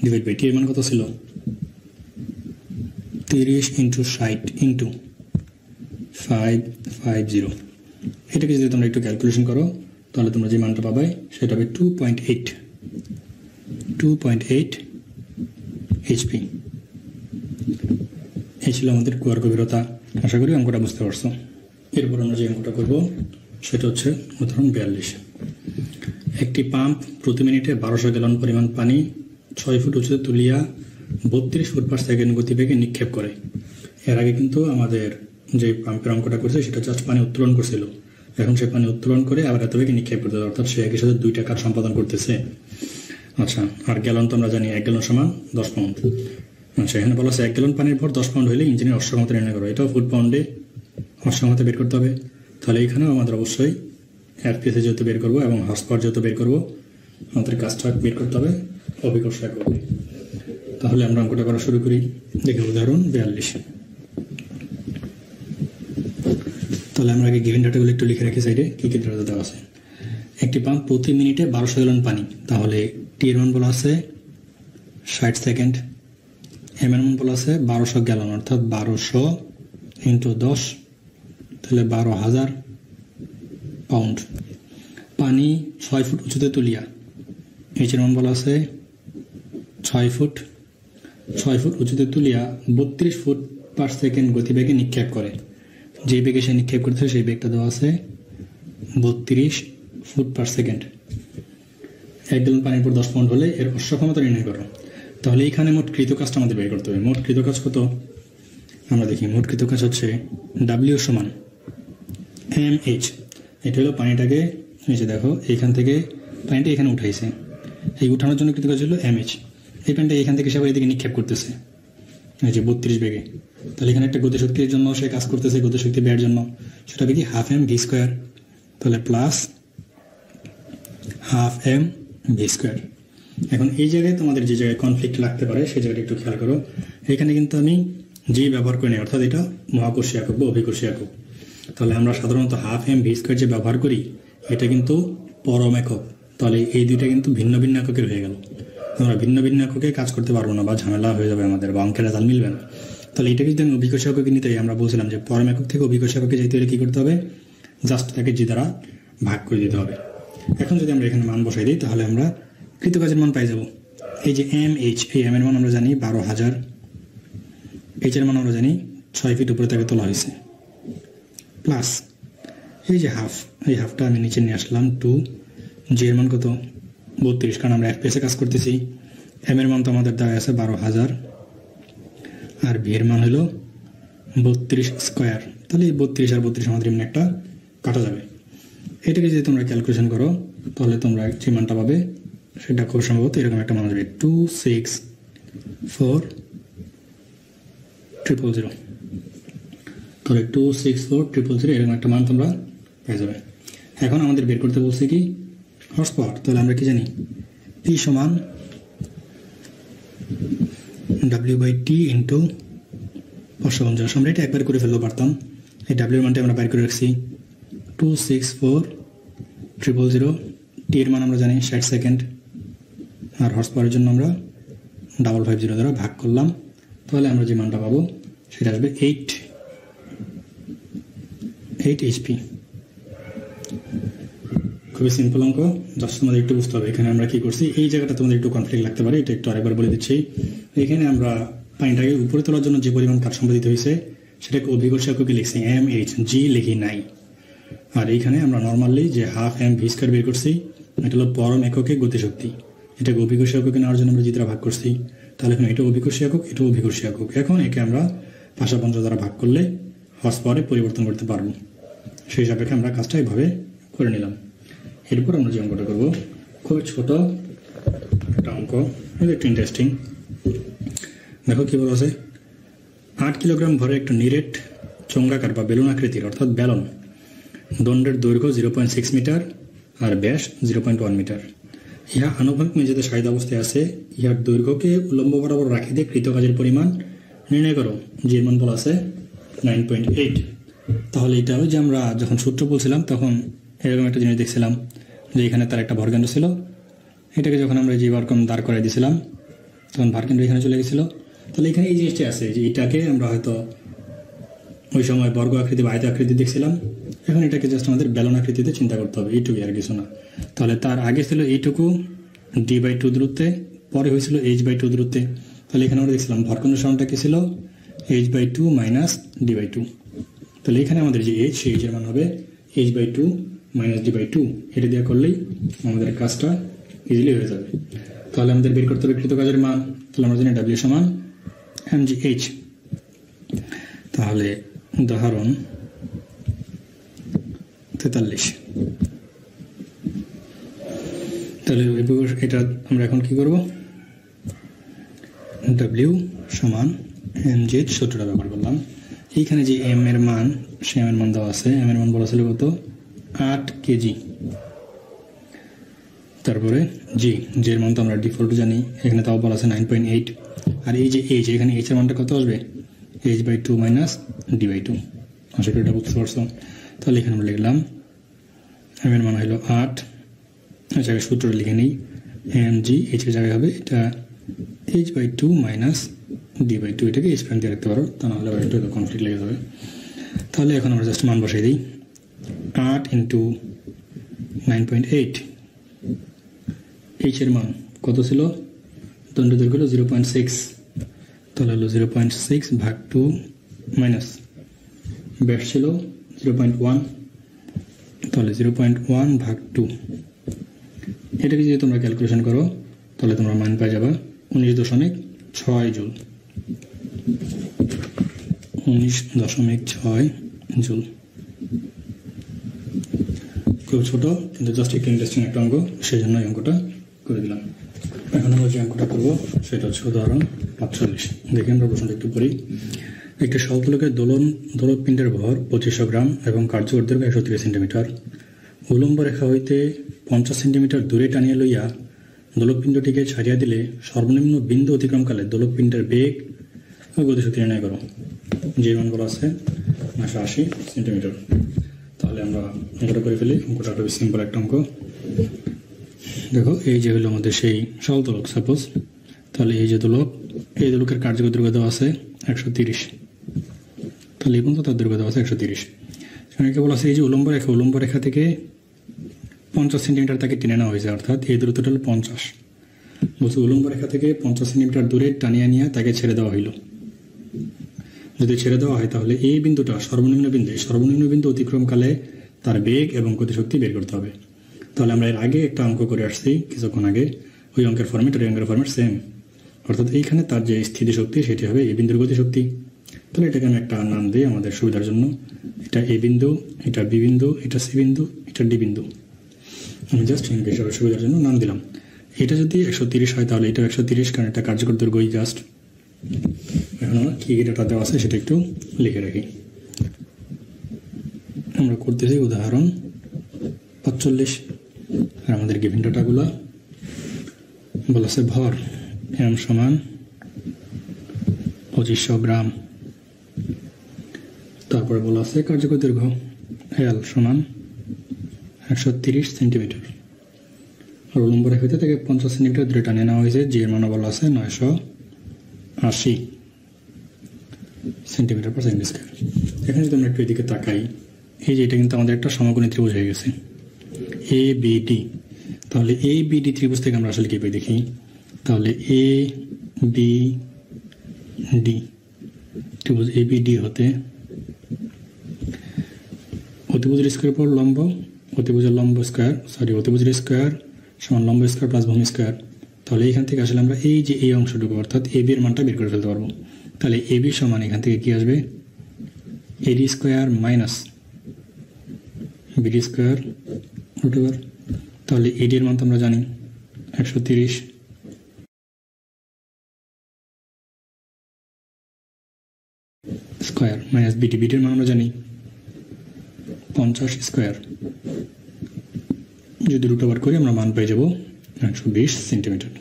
ডিভাইড বাই টি এর মান কত ছিল? 30 × 60 × 550। এটাকে যদি তোমরা একটু ক্যালকুলেশন করো তাহলে তোমরা যে মানটা পাবে সেটা হবে 2.8 HP। এই ছিল আমাদের কুয়ার গভীরতা। আশা করি অঙ্কটা বুঝতে পারছো। এরপর আমরা যে অঙ্কটা করব সেটা হচ্ছে উদাহরণ 42। একটি পাম্প প্রতি মিনিটে 1200 গ্যালন পরিমাণ পানি 6 ফুট উঁচুতে তুলিয়া 32 ফুট পার সেকেন্ড গতিবেগে নিক্ষেপ করে। এর আগে কিন্তু আমাদের যে পাম্পের অঙ্কটা করছে সেটা জাস্ট পানি উত্তোলন করছিল, এখন সে পানি উত্তোলন করে আবার এত বেগে নিক্ষেপ করতে, অর্থাৎ সে একই সাথে দুইটা কাজ সম্পাদন করতেছে। আচ্ছা, আর গ্যালন তো আমরা জানি 1 গ্যালন সমান 10 পাউন্ড। আচ্ছা, এখানে বলা আছে 1 গ্যালন পানির ভর 10 পাউন্ড হলে ইঞ্জিনের অশ্বক্ষমতা নির্ণয় করো। এটাও ফুট পাউন্ডে অশ্বক্ষমতা বের করতে হবে। তাহলে এখানেও আমাদের অবশ্যই আরপিএসে যেহেতু বের করবো এবং হর্স পাওয়ার যেহেতু বের করবো, আমাদের কাজটা বের করতে হবে অভিকর্ষ এককে। তাহলে আমরা অঙ্কটা করা শুরু করি। দেখি উদাহরণ 42। তাহলে আমরা আগে গিভেন ডাটাগুলো একটু লিখে রাখি সাইডে, কী কী ডাটা দেওয়া আছে। একটি পাম্প প্রতি মিনিটে 1200 গ্যালন পানি, তাহলে টি এর মান বলা আছে 60 সেকেন্ড, এম এর মান বলা আছে 1200 গ্যালন, অর্থাৎ 1200 ইন্টু 10, তাহলে 12,000 পাউন্ড। পানি 6 ফুট উঁচুতে তুলিয়া, এইচ এর মান বলা আছে 6 ফুট উঁচুতে তুলিয়া 32 ফুট পার সেকেন্ড গতিবেগে নিক্ষেপ করে। যে বেগে সে নিক্ষেপ করতে সেই বেগটা দেওয়া আছে 32 ফুট পার সেকেন্ড। 1 গ্যালন পানির পর 10 পাউন্ড হলে এর অশ্বক্ষমতা নির্ণয় করো। তাহলে এইখানে মোট কৃত কাজটা আমাদের বের করতে হবে। মোট কৃত কাজ কত আমরা দেখি। মোট কৃত কাজ হচ্ছে ডাব্লিউ সমান MH। এটা হলো পানিটাকে, এই যে দেখো এইখান থেকে পানিটা এখানে উঠাইছে, এই উঠানোর জন্য কৃত কাজ হলো MH। এই পানিটা এখান থেকে সে এদিকে নিক্ষেপ করতেছে এই যে 32 বেগে। তাহলে এখানে একটা গতিশক্তির জন্য সে কাজ করতেছে, গতিশক্তি ব্যয়ের জন্য, সেটা কি হাফ এম ভি স্কোয়ার, তাহলে plus half m v square. এখন এই জায়গায় তোমাদের যে জায়গায় কনফ্লিক্ট লাগতে পারে সেই জায়গাটা একটু খেয়াল করো। এখানে কিন্তু আমি জি ব্যবহার করি না, অর্থাৎ এটা মহাকর্ষী একক বা অভিকর্ষী একক। তাহলে আমরা সাধারণত হাফ এম ভি স্কোয়ার যে ব্যবহার করি এটা কিন্তু পরম একক। তাহলে এই দুইটা কিন্তু ভিন্ন ভিন্ন এককের হয়ে গেল। আমরা ভিন্ন ভিন্ন এককে কাজ করতে পারবো না বা ঝামেলা হয়ে যাবে আমাদের, বা অঙ্কের রেজাল্ট মিলবে না। তাহলে এটাকে যদি আমি অভিকর্ষী এককে নিতে আমরা বলছিলাম যে পরম একক থেকে অভিকর্ষী এককে যেতে হলে কী করতে হবে, জাস্ট তাকে জি দ্বারা ভাগ করে দিতে হবে। এখন যদি আমরা এখানে মান বসাই দিই তাহলে আমরা কৃতকাজের মান পাই যাব। এই যে MH, এই এম এর মান আমরা জানি 12,000, এইচ এর মান আমরা জানি 6 ফিট উপরে তাকে তোলা হয়েছে, প্লাস এই যে হাফ, এই হাফটা আমি নিচে নিয়ে আসলাম 2, জি এর মান কত 32, কারণ আমরা এফপিএসে কাজ করতেছি। এম এর মান তো আমাদের দেওয়া আছে 12,000, আর ভি এর মান হলো 32 স্কোয়ার। তাহলে এই 32 আর 32 আমাদের এমনি একটা কাটা যাবে। এটাকে যদি তোমরা ক্যালকুলেশন করো তাহলে তোমরা যে মানটা পাবে সেটা খুব সম্ভবত এরকম একটা মান আসবে 264,000। তাহলে 264,000 এরকম একটা মান তোমরা পেয়ে যাবে। এখন আমাদের বের করতে বলছে কি হর্স পাওয়ার। তাহলে আমরা কি জানি P সমান W/T ইন্টু 550। আমরা এটা একবার করে ফেলতে পারতাম, এই ডাব্লিউর মানটা আমরা বাইর করে রাখছি 264,000। টি এর মান আমরা জানি 60 সেকেন্ড, আর হর্স পাওয়ারের জন্য আমরা 550 দ্বারা ভাগ করলাম। তাহলে আমরা যে মানটা পাবো সেটা আসবে 8 HP। খুবই সিম্পল অঙ্ক, জাস্ট তোমাদের একটু বুঝতে হবে এখানে আমরা কি করছি। এই জায়গাটা তোমাদের একটু কনফ্লিক্ট লাগতে পারে, এটা একটু আরেকবার বলে দিচ্ছি। এখানে আমরা পানিটাকে উপরে তোলার জন্য যে পরিমাণ কাজ সম্পাদিত হয়েছে সেটাকে অভিকর্ষী এককে লিখছি MH, জি লিখি নাই। আর এইখানে আমরা নর্মালি যে হাফ এম ভি স্কোয়ার বের করছি এটা হলো পরম এককে গতিশক্তি, এটাকে অভিকর্ষী এককে নেওয়ার জন্য আমরা জি দ্বারা ভাগ করছি। তাহলে এখন এটা অভিকর্ষী একক, এটা অভিকর্ষী একক। এখন একে আমরা 550 দ্বারা ভাগ করলে হর্স পাওয়ারে পরিবর্তন করতে পারবো। সেই সাপেক্ষে আমরা কাজটা এইভাবে করে নিলাম। এরপর আমরা যে অঙ্কটা করবো খুবই ছোট একটা অঙ্ক, এটা একটু ইন্টারেস্টিং। দেখো কি বলা আছে, 8 কিলোগ্রাম ভরে একটা নিরেট চঙ্গাকার বা বেলুন আকৃতির অর্থাৎ ব্যালন, দণ্ডের দৈর্ঘ্য 0.6 মিটার আর ব্যাস 0.1 মিটার। ইহা আনুভূমিক মেঝেতে সাহিত্য অবস্থায় আছে। ইহার দৈর্ঘ্যকে উলম্ব বরাবর রাখি দিয়ে কৃতকাজের পরিমাণ নির্ণয় করো। যে মান বলা আছে 9.8। তাহলে এটা যে আমরা যখন সূত্র বলছিলাম তখন এরকম একটা জিনিস দেখছিলাম যে এখানে তার একটা ভরকেন্দ্র ছিল, এটাকে যখন আমরা যে বারকম দাঁড় করাই দিয়েছিলাম তখন ভরকেন্দ্র এখানে চলে গেছিলো। তাহলে এখানে এই জিনিসটা আছে যে এটাকে আমরা হয়তো ওই সময় বর্গ আকৃতি বা আয়ত আকৃতি দেখছিলাম, এখন এটাকে জাস্ট আমাদের বেলন আকৃতিতে চিন্তা করতে হবে, এইটুকু আর কিছু না। তাহলে তার আগে ছিল এইটুকু D/2 দূরত্বে, পরে হয়েছিল H/2 দূরত্বে। তাহলে এখানে আমরা দেখছিলাম ভরকেন্দ্র সমানটা কি ছিল H/2 মাইনাস D/2। তাহলে এখানে আমাদের যে H, সেই H এর মান হবে H/2 minus D by two, এটা দিয়ে করলেই আমাদের কাজটা ইজিলি হয়ে যাবে। তাহলে আমাদের বের করতে হবে কৃত কাজের মান। তাহলে আমরা জানি ডাব্লিউ সমান mgh। তাহলে উদাহরণ 43। তাহলে এটা আমরা এখন কি করব, ডাব্লিউ সমান mgh সূত্রটা ব্যবহার করলাম। এইখানে যে এম এর মান, সে এম এর মান দেওয়া আছে, এম এর মান বলা ছিল কত 8 কেজি। তারপরে জি, যে এর মান তো আমরা ডিফল্ট জানি, এখানে তাও বলা আছে 9.8। আর এই যে এইচ, এখানে এইচ এর মানটা কত আসবে, H by two minus D by two. আশা করি এটা বুঝতে পারছো। তাহলে এখানে আমরা লিখলাম এম এর মান হলো 8, এই জায়গায় সূত্রটা লিখে নিই, এম জি এইচ এর জায়গায় হবে এটা h by two minus D by two. এটাকে এইচ প্রাইম দিয়ে রাখতে পারো, তা নাহলে একটু কনফ্লিক্ট লেগে যাবে। তাহলে এখন আমরা জাস্ট মান বসাই দিই, 8 ইন্টু 9.8। এইচ এর মান কত ছিল, দণ্ড দৈর্ঘ্য হলো 0.6, তাহলে হলো 0.6 ভাগ 2 মাইনাস ব্যাস ছিল 0.1, তাহলে 0.1 ভাগ 2। এটাকে যদি তোমরা ক্যালকুলেশন করো তাহলে তোমরা মান পাই যাবা 19.6 জুল। 19.6 জুল। খুব ছোট কিন্তু জাস্ট একটু ইন্টারেস্টিং একটা অঙ্ক, সেই জন্য এই অঙ্কটা করে দিলাম। এখন আমরা যে অঙ্কটা করবো সেটা হচ্ছে উদাহরণ 45। দেখে আমরা প্রশ্নটা একটু করি। একটি স্বল্পলোকের দোলক পিণ্ডের ভর 2500 গ্রাম এবং কার্যকর দৈর্ঘ্য 130 সেন্টিমিটার। উলম্ব রেখা হইতে 50 সেন্টিমিটার দূরে টানিয়া লইয়া দোলকপিণ্ডটিকে ছাড়িয়া দিলে সর্বনিম্ন বিন্দু অতিক্রমকালে দোলকপিণ্ডের বেগ ও গতিশক্তি নির্ণয় করো। যে মানগুলো আছে 980 সেন্টিমিটার। তাহলে আমরা অঙ্কটা করে ফেলি। অঙ্কটা খুবই সিম্পল একটা অঙ্ক। দেখো এই যে হলো আমাদের সেই সরল দোলক সাপোজ। তাহলে এই যে দোলক, এই দোলকের কার্যকর দৈর্ঘ্য দেওয়া আছে 130। তাহলে এই পর্যন্ত তার দৈর্ঘ্য দেওয়া আছে 130। সেখানে কেবল আছে এই যে উলম্ব রেখা থেকে 50 সেন্টিমিটার তাকে টেনে নেওয়া হয়েছে, অর্থাৎ এই দূরত্বটা হলো 50। বলছে উলম্ব রেখা থেকে 50 সেন্টিমিটার দূরে টানিয়ে নিয়ে তাকে ছেড়ে দেওয়া হইল। যদি ছেড়ে দেওয়া হয় তাহলে এই বিন্দুটা সর্বনিম্ন বিন্দু অতিক্রমকালে তার বেগ এবং গতিশক্তি বের করতে হবে। তাহলে আমরা এর আগে একটা অঙ্ক করে আসছি কিছুক্ষণ আগে, ওই অঙ্কের ফর্মেট আর এই অঙ্কের ফর্মেট সেম, অর্থাৎ এইখানে তার যে স্থিতিশক্তি সেটি হবে এই বিন্দুর গতিশক্তি। তাহলে এটাকে আমি একটা নাম দিই আমাদের সুবিধার জন্য, এটা এ বিন্দু, এটা বি বিন্দু, এটা সি বিন্দু, এটা ডি বিন্দু। আমি জাস্ট হিসাবে সুবিধার জন্য নাম দিলাম। এটা যদি 130 হয় তাহলে এটা 130, কারণ এটা কার্যকর দৈর্ঘ্য জাস্ট। এখন আমরা কী ডাটা দেওয়া আছে সেটা একটু লিখে রাখি। আমরা করতেছি উদাহরণ 45। আর আমাদের গিভেন ডাটাগুলো বলা আছে ভর এম সমান 2500 গ্রাম। তারপরে বলা আছে কার্যকর দৈর্ঘ্য এল সমান 130 সেন্টিমিটার। আর উলম্ব রেখাতে থেকে 50 সেন্টিমিটার দূরে টানিয়ে নেওয়া হয়েছে, যে মান বলা আছে 980 সেন্টিমিটার পার সেকেন্ড স্কয়ার। এখানে যদি আমরা একটু এদিকে তাকাই, এই যে এটা কিন্তু আমাদের একটা সমকোণী ত্রিভুজ হয়ে গেছে এ বি ডি। তাহলে এ বি ডি ত্রিভুজ থেকে আমরা আসলে কি পাই দেখি। তাহলে এ বি ডি ত্রিভুজ এ বি ডি হতে অতিভুজের স্কয়ার পর লম্ব, অতিভুজের স্কয়ার সমান লম্ব স্কয়ার প্লাস ভূমি স্কয়ার। তাহলে এখান থেকে আসলে আমরা এই যে এই অংশটুকু অর্থাৎ এ বি এর মানটা বের করে ফেলতে পারবো। তাহলে এ বি সমান এখান থেকে কি আসবে, AD square minus BD square root over. তাহলে এডি এর মান তো আমরা জানি 130, স্কয়ার মাইনাস বিডির মান আমরা জানি 50 স্কয়ার। যদি রুট ওভার করি আমরা মান পেয়ে যাব 120 সেন্টিমিটার।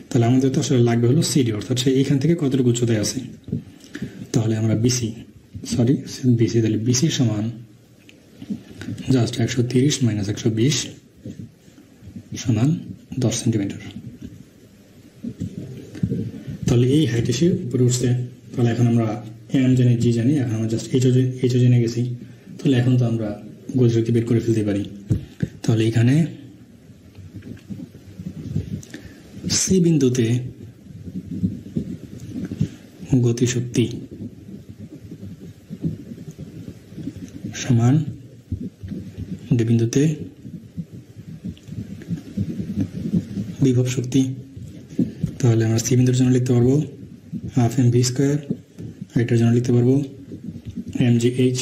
তাহলে আমাদের তো আসলে লাগবে হলো সিডি, অর্থাৎ সে এইখান থেকে কতটুকু উচ্চতায় আছে। তাহলে আমরা বিসি তাহলে বিসি সমান জাস্ট 130 মাইনাস 120 সমান 10 সেন্টিমিটার। তাহলে এই হাইট এসে উপরে উঠছে। তাহলে এখন আমরা এম জানি, জি জানি, এখন আমরা জাস্ট এইচও জেনে গেছি। তাহলে এখন তো আমরা গতিশক্তি বের করে ফেলতে পারি। তাহলে এখানে সি বিন্দুতে গতিশক্তি সমান ডি বিন্দুতে বিভব শক্তি, তাহলে আমরা সি বিন্দুর জন্য লিখতে পারবো হাফ এম ভি স্কোয়ার, এটার জন্য লিখতে পারবো এম জি এইচ।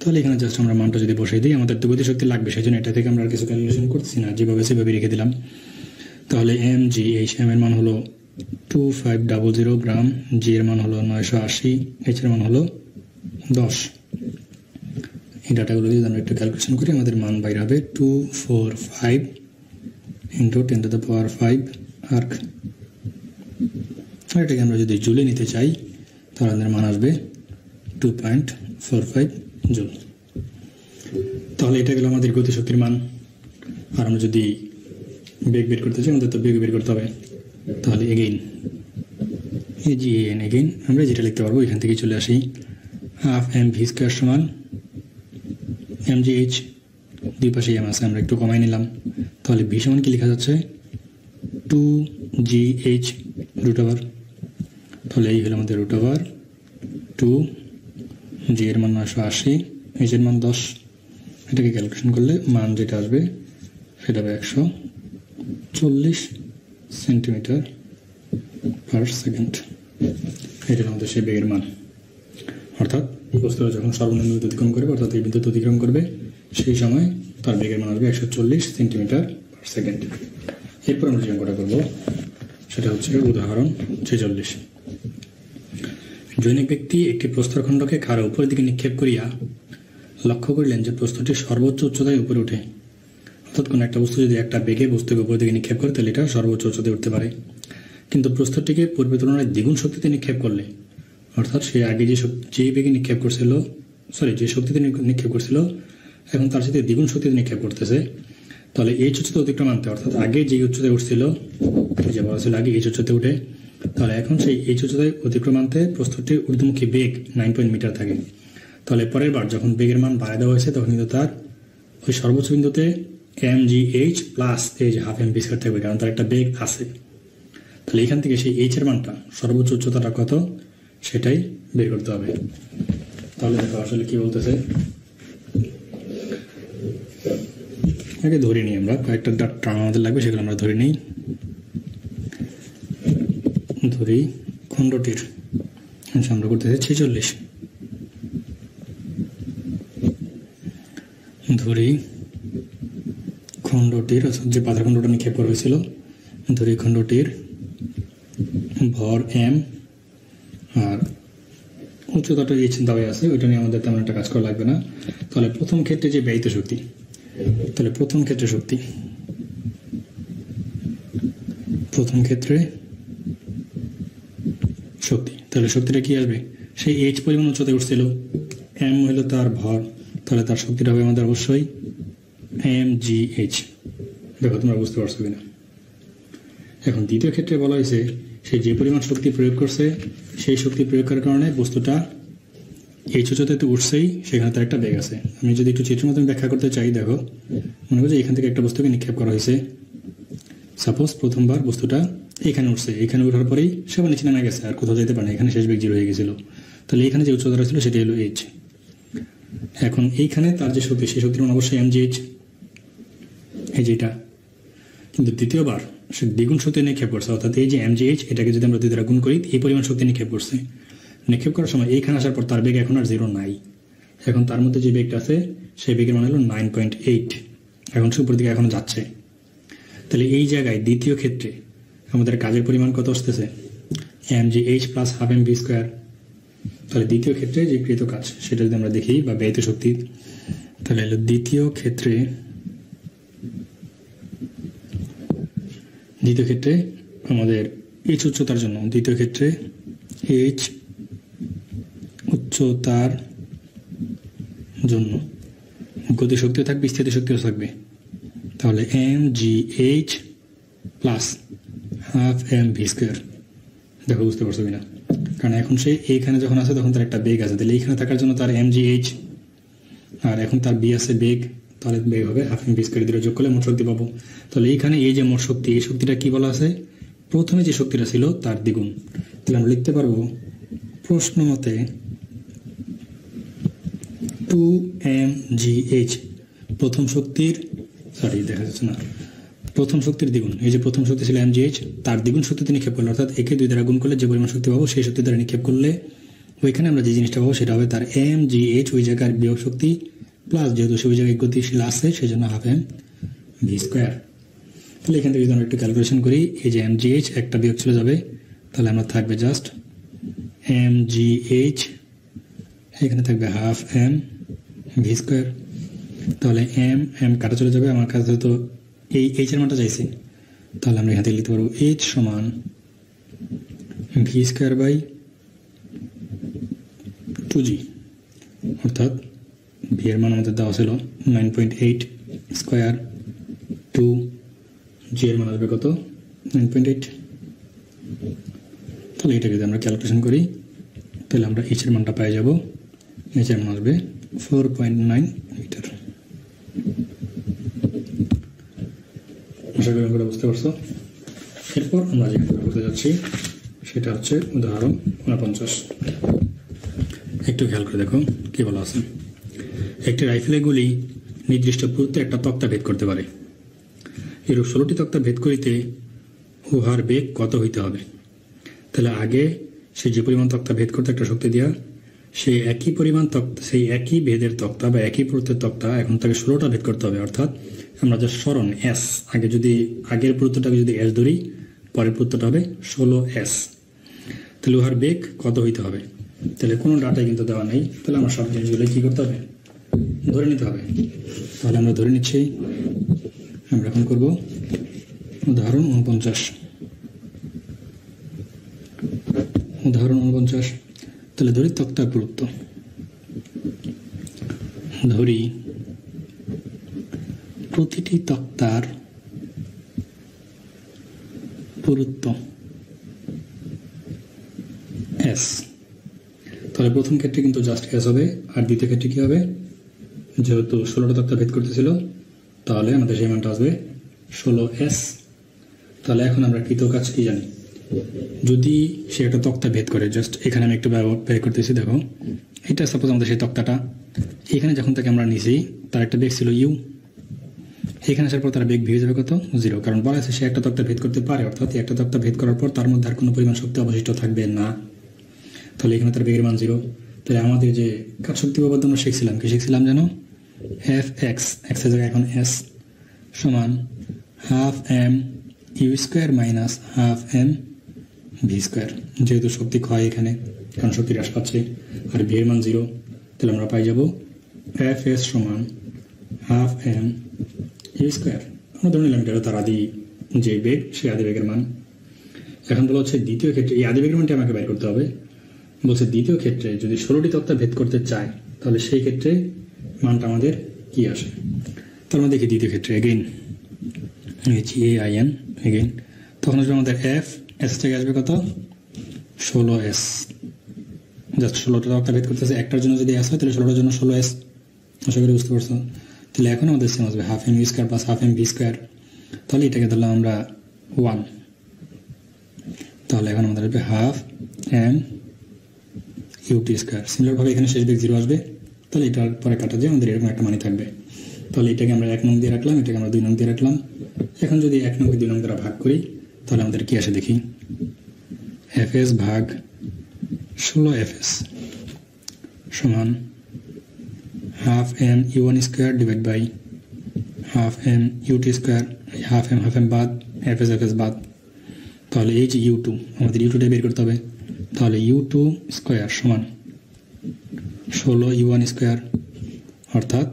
তাহলে এখানে জাস্ট আমরা মানটা যদি বসাই দিই, আমাদের তো গতি শক্তি লাগবে, সেই জন্য এটা থেকে আমরা আর কিছু ক্যালকুলেশন করতেছি না, যেভাবে সেভাবে রেখে দিলাম। তাহলে এম জি এইচ, এম এর মান হলো 2500 গ্রাম, জি এর মান হলো 980, এইচ এর মান হলো 10। এই ডাটাগুলো যদি আমরা একটু ক্যালকুলেশন করি, আমাদের মান বাইরে হবে 245 ইন্টু 10⁵ আর্ক। আর এটাকে আমরা যদি জুলে নিতে চাই, তাহলে আমাদের মান আসবে 2.45 জুল। তাহলে এটা গেল আমাদের গতিশক্তির মান। আর আমরা যদি বেগ বের করতে চাই, আমাদের তো বেগ বের করতে হবে। তাহলে এগেইন এগেইন আমরা যেটা লিখতে পারবো, এখান থেকে চলে আসি হাফ এম ভি স্কোয়ার সমান এম জি এইচ, দুই পাশে এম আছে, আমরা একটু কমাই নিলাম। তাহলে ভি সমান কি লেখা যাচ্ছে 2GH রুট ওভার। তাহলে এই হলো আমাদের রুট ওভার 2, জি এর মান 980, এইচ এর মান 10। এটাকে ক্যালকুলেশন করলে মান যেটা আসবে সেটা হবে 140 সেন্টিমিটার পার সেকেন্ড। এটা আমাদের সেই বেগের মান। অর্থাৎ বস্তুটা যখন সর্বনিম্ন বিন্দু অতিক্রম করবে, অর্থাৎ এই বিন্দুতে অতিক্রম করবে, সেই সময় তার বেগের মান আসবে 140 সেন্টিমিটার পার সেকেন্ড। এরপর আমরা যে অঙ্কটা করবো সেটা হচ্ছে উদাহরণ 46। জৈনিক ব্যক্তি একটি প্রস্তরখণ্ডকে খাড়া উপরের দিকে নিক্ষেপ করিয়া লক্ষ্য করিলেন যে প্রস্তরটি সর্বোচ্চ উচ্চতায় উপরে ওঠে। অর্থাৎ কোনো একটা বস্তু যদি একটা বেগে বস্তুকে উপরের দিকে নিক্ষেপ করে, তাহলে এটা সর্বোচ্চ উচ্চতায় উঠতে পারে। কিন্তু প্রস্তরটিকে পূর্বের তুলনায় দ্বিগুণ শক্তিতে নিক্ষেপ করলে, অর্থাৎ সে আগে যে বেগে নিক্ষেপ করছিল, যে শক্তিতে নিক্ষেপ করছিল, এখন তার সাথে দ্বিগুণ শক্তিতে নিক্ষেপ করতেছে, তাহলে এই উচ্চতা অতিক্রম আনতে, অর্থাৎ আগে যে উচ্চতায় উঠছিল, যে বলা ছিল আগে এই উচ্চতায় উঠে, তাহলে এখন সেই এই উচ্চতায় অতিক্রম আনতে প্রস্তরটির ঊর্ধ্বমুখী বেগ 9 মিটার থাকে। তাহলে পরের বার যখন বেগের মান বাড়ায় দেওয়া হয়েছে, তখন কিন্তু তার ওই সর্বোচ্চ বিন্দুতে এম জি এইচ প্লাস এই যে হাফ এম ভি স্কয়ার থাকবে, কারণ তার একটা বেগ আছে। তাহলে এখান থেকে সেই এইচ এর মানটা, সর্বোচ্চ উচ্চতাটা কত, সেটাই বের করতে হবে। তাহলে দেখো আসলে কি বলতেছে, আগে ধরে নিই আমরা, কয়েকটা টার্ম আমাদের লাগবে, সেগুলো আমরা ধরে নিই। ধরি খণ্ডটির আমরা করতেছি 46, ধরি খণ্ডটির, যে পাথর খণ্ডটা নিক্ষেপ করা হয়েছিল, ধরি খণ্ডটির ভর এম আর উচ্চতাটা এই চিন্তায় আছে, ওইটা নিয়ে আমাদের তেমন একটা কাজ করা লাগবে না। তাহলে প্রথম ক্ষেত্রে যে ব্যয়িত শক্তি, তাহলে প্রথম ক্ষেত্রে শক্তি, তাহলে শক্তিটা কি আসবে, সেই এইচ পরিমাণ উচ্চতায় উঠছিল, এম হলো তার ভর, তাহলে তার শক্তিটা হবে আমাদের অবশ্যই এম জি এইচ। দেখো তোমরা বুঝতে পারছো কিনা। এখন দ্বিতীয় ক্ষেত্রে বলা হয়েছে, সে যে পরিমাণ শক্তি প্রয়োগ করছে, সেই শক্তি প্রয়োগ করার কারণে বস্তুটা এই উচ্চতায় তো উঠছেই, সেখানে তার একটা বেগ আছে। আমি যদি একটু চিত্রের মাধ্যমে ব্যাখ্যা করতে চাই, দেখো মনে করছি এখান থেকে একটা বস্তুকে নিক্ষেপ করা হয়েছে। সাপোজ প্রথমবার বস্তুটা এখানে উঠছে, এখানে ওঠার পরেই সে আবার নিচে নেমে গেছে, আর কোথাও যেতে পারে না, এখানে শেষ বেগ 0 হয়ে গেছিল। তাহলে এখানে যে উচ্চতাটা ছিল সেটা হলো এইচ। এখন এইখানে তার যে শক্তি, সেই শক্তির মান অবশ্যই এম জি এইচ, এই যেটা। কিন্তু দ্বিতীয়বার সে দ্বিগুণ শক্তি নিক্ষেপ করছে, অর্থাৎ এই যে এম জি এইচ, এটাকে যদি আমরা 2 দ্বারা গুণ করি, এই পরিমাণ শক্তি নিক্ষেপ করছে। নিক্ষেপ করার সময় এইখানে আসার পর তার বেগ এখন আর 0 নাই, এখন তার মধ্যে যে বেগটা আছে সেই বেগের মান হলো 9.8, এখন সে উপর দিকে এখনো যাচ্ছে। তাহলে এই জায়গায় দ্বিতীয় ক্ষেত্রে আমাদের কাজের পরিমাণ কত আসতেছে, m g h plus half m v square. তাহলে দ্বিতীয় ক্ষেত্রে যে কৃত কাজ সেটা যদি আমরা দেখি, বা ব্যয়িত শক্তি, তাহলে হলো দ্বিতীয় ক্ষেত্রে আমাদের এইচ উচ্চতার জন্য, দ্বিতীয় ক্ষেত্রে এইচ উচ্চতার জন্য গতিশক্তিও থাকবে, স্থিতি শক্তিও থাকবে। তাহলে m g h plus half m v square. দেখো বুঝতে পারছো কিনা, কারণ এখন সে এইখানে যখন আছে তখন তার একটা বেগ আছে, তাহলে এইখানে থাকার জন্য তার এম জি এইচ, আর এখন তার বি আছে বেগ, তাহলে বেগ হবে হাফ এম ভি স্কোয়ার, দিয়ে যোগ করলে মোট শক্তি পাবো। তাহলে এইখানে এই যে মোট শক্তি, এই শক্তিটা কি বলা আছে, প্রথমে যে শক্তিটা ছিল তার দ্বিগুণ। তাহলে আমরা লিখতে পারবো প্রশ্ন মতে 2mgh প্রথম শক্তির দেখা যাচ্ছে না, প্রথম শক্তির দ্বিগুণ, এই যে প্রথম শক্তি ছিল mgh, তার দ্বিগুণ শক্তিতে নিক্ষেপ করলে, অর্থাৎ একে 2 দ্বারা গুণ করলে যে পরিমাণ শক্তি পাবো সেই শক্তি দ্বারা নিক্ষেপ করলে ওইখানে আমরা যে জিনিসটা পাবো সেটা হবে তার mgh ওই জায়গার বিয়োগ শক্তি প্লাস যেহেতু সে ওই জায়গায় গতিশীল আছে সেই জন্য হাফ এম ভি স্কোয়ার। তাহলে এখান থেকে যদি আমরা একটু ক্যালকুলেশন করি, এই যে mgh একটা বিয়োগ চলে যাবে, তাহলে আমরা থাকবে জাস্ট mgh, এখানে থাকবে হাফ এম ভি স্কোয়ার। তাহলে এম কাটা চলে যাবে, আমার কাছে তো এই এইচ এর মানটা চাইছি, তাহলে আমরা এখান থেকে লিখতে পারবো এইচ সমান ভি স্কোয়ার বাই 2g, অর্থাৎ ভি এর মান আমাদের দেওয়া ছিল 9.8 স্কোয়ার, 2 জি এর মান আসবে কত 9.8। তাহলে এটাকে যদি আমরা ক্যালকুলেশন করি তাহলে আমরা এইচ এর মানটা পেয়ে যাব, এইচ এর মান আসবে 4.9 মিটার। আশা করি আমরা বুঝতে পারছো। এরপর আমরা যেটা করতে যাচ্ছি সেটা হচ্ছে উদাহরণ 49। একটু খেয়াল করে দেখো কি বলা আছে। একটি রাইফেলের গুলি নির্দিষ্ট পুরুত্বে একটা তক্তা ভেদ করতে পারে, এরূপ 16টি তক্তা ভেদ করিতে উহার বেগ কত হইতে হবে। তাহলে আগে সে যে পরিমাণ তক্তা ভেদ করতে একটা শক্তি দেওয়া, সেই একই পরিমাণ তক্তা, সেই একই ভেদের তক্তা বা একই পুরুত্বের তক্তা এখন তাকে 16টা ভেদ করতে হবে। অর্থাৎ আমরা যে সরণ এস, আগে যদি আগের পুরুত্বটাকে যদি এস ধরি, পরের পুরুত্বটা হবে 16s। তাহলে উহার বেগ কত হইতে হবে। তাহলে কোনো ডাটাই কিন্তু দেওয়া নেই, তাহলে আমরা সব জিনিসগুলো কি করতে হবে, ধরে নিতে হবে। তাহলে আমরা ধরে নিচ্ছি, আমরা এখন করব উদাহরণ 49। উদাহরণ 49, তাহলে ধরি তক্তার পুরুত্ব, ধরি প্রতিটি তক্তার পুরুত্ব এস। তাহলে প্রথম ক্ষেত্রে কিন্তু জাস্ট এস হবে, আর দ্বিতীয় ক্ষেত্রে কি হবে, যেহেতু 16টা তক্তা ভেদ করতেছিল তাহলে আমাদের সেই মানটা আসবে 16s। তাহলে এখন আমরা কৃত কাজ কি জানি, যদি সে একটা তক্তা ভেদ করে, জাস্ট এখানে আমি একটু ব্যয় করতেছি, দেখো এটা সাপোজ আমাদের সেই তক্তাটা, এখানে যখন তাকে আমরা নিছি তার একটা বেগ ছিল ইউ, এখানে আসার পর তার বেগ ভেঙে যাবে কত 0, কারণ বলা আছে সে একটা তক্তা ভেদ করতে পারে, অর্থাৎ একটা তক্তা ভেদ করার পর তার মধ্যে আর কোনো পরিমাণ শক্তি অবশিষ্ট থাকবে না। তাহলে এখানে তার বেগের মান 0। তাহলে আমাদের যে কাজ শক্তি বাবদ আমরা শিখছিলাম, কি শিখছিলাম যেন, এফ এক্স, এক্স এর জায়গায় এখন এস সমান half m u square minus half m v square. যেহেতু শক্তি ক্ষয় এখানে, কারণ শক্তি হ্রাস পাচ্ছে, আর ভি এর মান 0, তাহলে আমরা পাই যাব এফ এস সমান হাফ এম ইউ স্কোয়ার। আমরা ধরে নিলাম এটা তার আদি যে বেগ, সেই আদি বেগের মান। এখন বলা হচ্ছে দ্বিতীয় ক্ষেত্রে এই আদি বেগের মানটি আমাকে বের করতে হবে। বলছে দ্বিতীয় ক্ষেত্রে যদি 16টি তক্তা ভেদ করতে চায় তাহলে সেই ক্ষেত্রে মানটা আমাদের কি আসে। তার মানে দেখি দ্বিতীয় ক্ষেত্রে এগেইন GAIN এগেইন, তখন আসবে আমাদের এফ এস থেকে আসবে কত 16s। জাস্ট 16টা তক্তা ভেদ করতেছে, একটার জন্য যদি এস হয় তাহলে 16টার জন্য 16s। আশা করি বুঝতে পারছো। তাহলে এখন আমাদের সেম আসবে half m u square plus half m v square. তাহলে এটাকে ধরলাম আমরা 1, তাহলে এখন আমাদের আসবে হাফ এম ইউটি স্কোয়ার। সিমিলারভাবে এখানে শেষ বেগ 0 আসবে, তাহলে এটার পরে কাটা দিয়ে আমাদের এরকম একটা মানি থাকবে। তাহলে এটাকে আমরা 1 নং দিয়ে রাখলাম, এটাকে আমরা 2 নং দিয়ে রাখলাম। এখন যদি 1 নং 2 নং দ্বারা ভাগ করি তাহলে আমাদের কি আসে দেখি, এফএস ভাগ 16fs সমান half m u one square divide by half m u t square, half m বাদ, এফএস বাদ। তাহলে এই যে U2, আমাদের U2টা বের করতে হবে। তাহলে U2 স্কোয়ার সমান 16 U1 স্কোয়ার, অর্থাৎ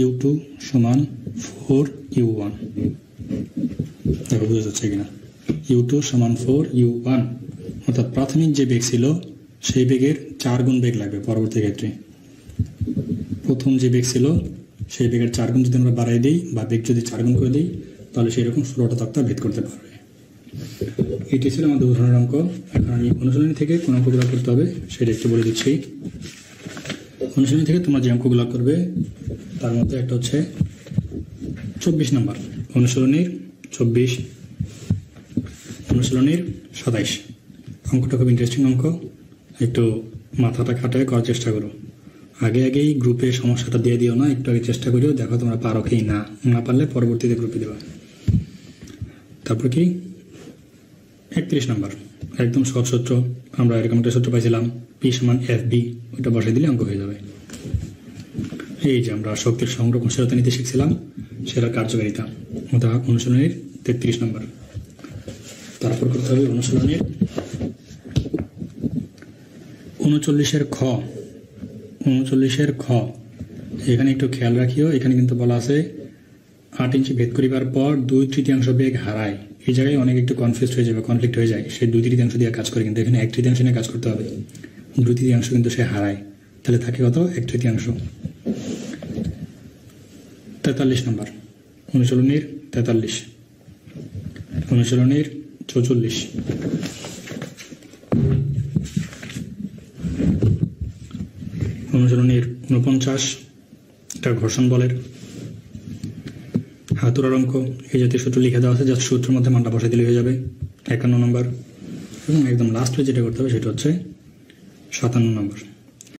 U2 সমান 4 U1। দেখো বোঝা যাচ্ছে কিনা, U2 সমান 4 U1, অর্থাৎ প্রাথমিক যে বেগ ছিল সেই বেগের 4 গুণ বেগ লাগবে পরবর্তী ক্ষেত্রে। প্রথম যে বেগ ছিল সেই বেগের 4 গুণ যদি আমরা বাড়াই দিই বা বেগ যদি 4 গুণ করে দিই তাহলে সেরকম 16টা তক্তা ভেদ করতে পারবে। এটি ছিল আমাদের উদাহরণের অঙ্ক। এখন আমি অনুশীলনী থেকে কোন অঙ্কগুলো করতে হবে সেটা একটু বলে দিচ্ছি। অনুশীলনী থেকে তোমরা যে অঙ্কগুলো করবে তার মধ্যে একটা হচ্ছে 24 নম্বর, অনুশীলনীর 24, অনুশীলনীর 27। অঙ্কটা খুব ইন্টারেস্টিং অঙ্ক, একটু মাথাটা খাটায় করার চেষ্টা করো। আগেই গ্রুপে সমস্যাটা দিয়ে দিও না, একটু আগে চেষ্টা করিও, দেখো তোমরা পারো কি না পারলে পরবর্তীতে গ্রুপে দেবা। তারপর কি 31 নম্বর একদম সহজ সূত্র, আমরা এরকম একটা সূত্র পাইছিলাম P = FB, ওইটা বসাই দিলে অঙ্ক হয়ে যাবে। এই যে আমরা শক্তির সংরক্ষণশীলতা নীতি শিখছিলাম, সেটা কার্যকারিতা, অনুশীলনীর 33 নম্বর। তারপর করতে হবে অনুশীলনীর 39-এর খ। 39-এর খ, এখানে একটু খেয়াল রাখিও, এখানে কিন্তু বলা আছে 8 ইঞ্চি ভেদ করিবার পর 2/3 বেগ হারায়। এই জায়গায় অনেক একটু কনফিউজ হয়ে যাবে, কনফ্লিক্ট হয়ে যায়, সে 2/3 দিয়ে কাজ করে, কিন্তু এখানে 1/3 নিয়ে কাজ করতে হবে। 2/3 কিন্তু সে হারায়, তাহলে থাকে কত 1/3। 43 নম্বর অনুশীলনীর 43। অনুশীলনীর 44। অনুশীলনীর 49, এটা ঘর্ষণ বলের হাতুড়ার অঙ্ক। এই জাতীয় সূত্র লিখে দেওয়া আছে, জাস্ট সূত্রের মধ্যে মানটা বসাই দিলে হয়ে যাবে। 51 নম্বর এবং একদম লাস্টে যেটা করতে হবে সেটা হচ্ছে 57 নম্বর।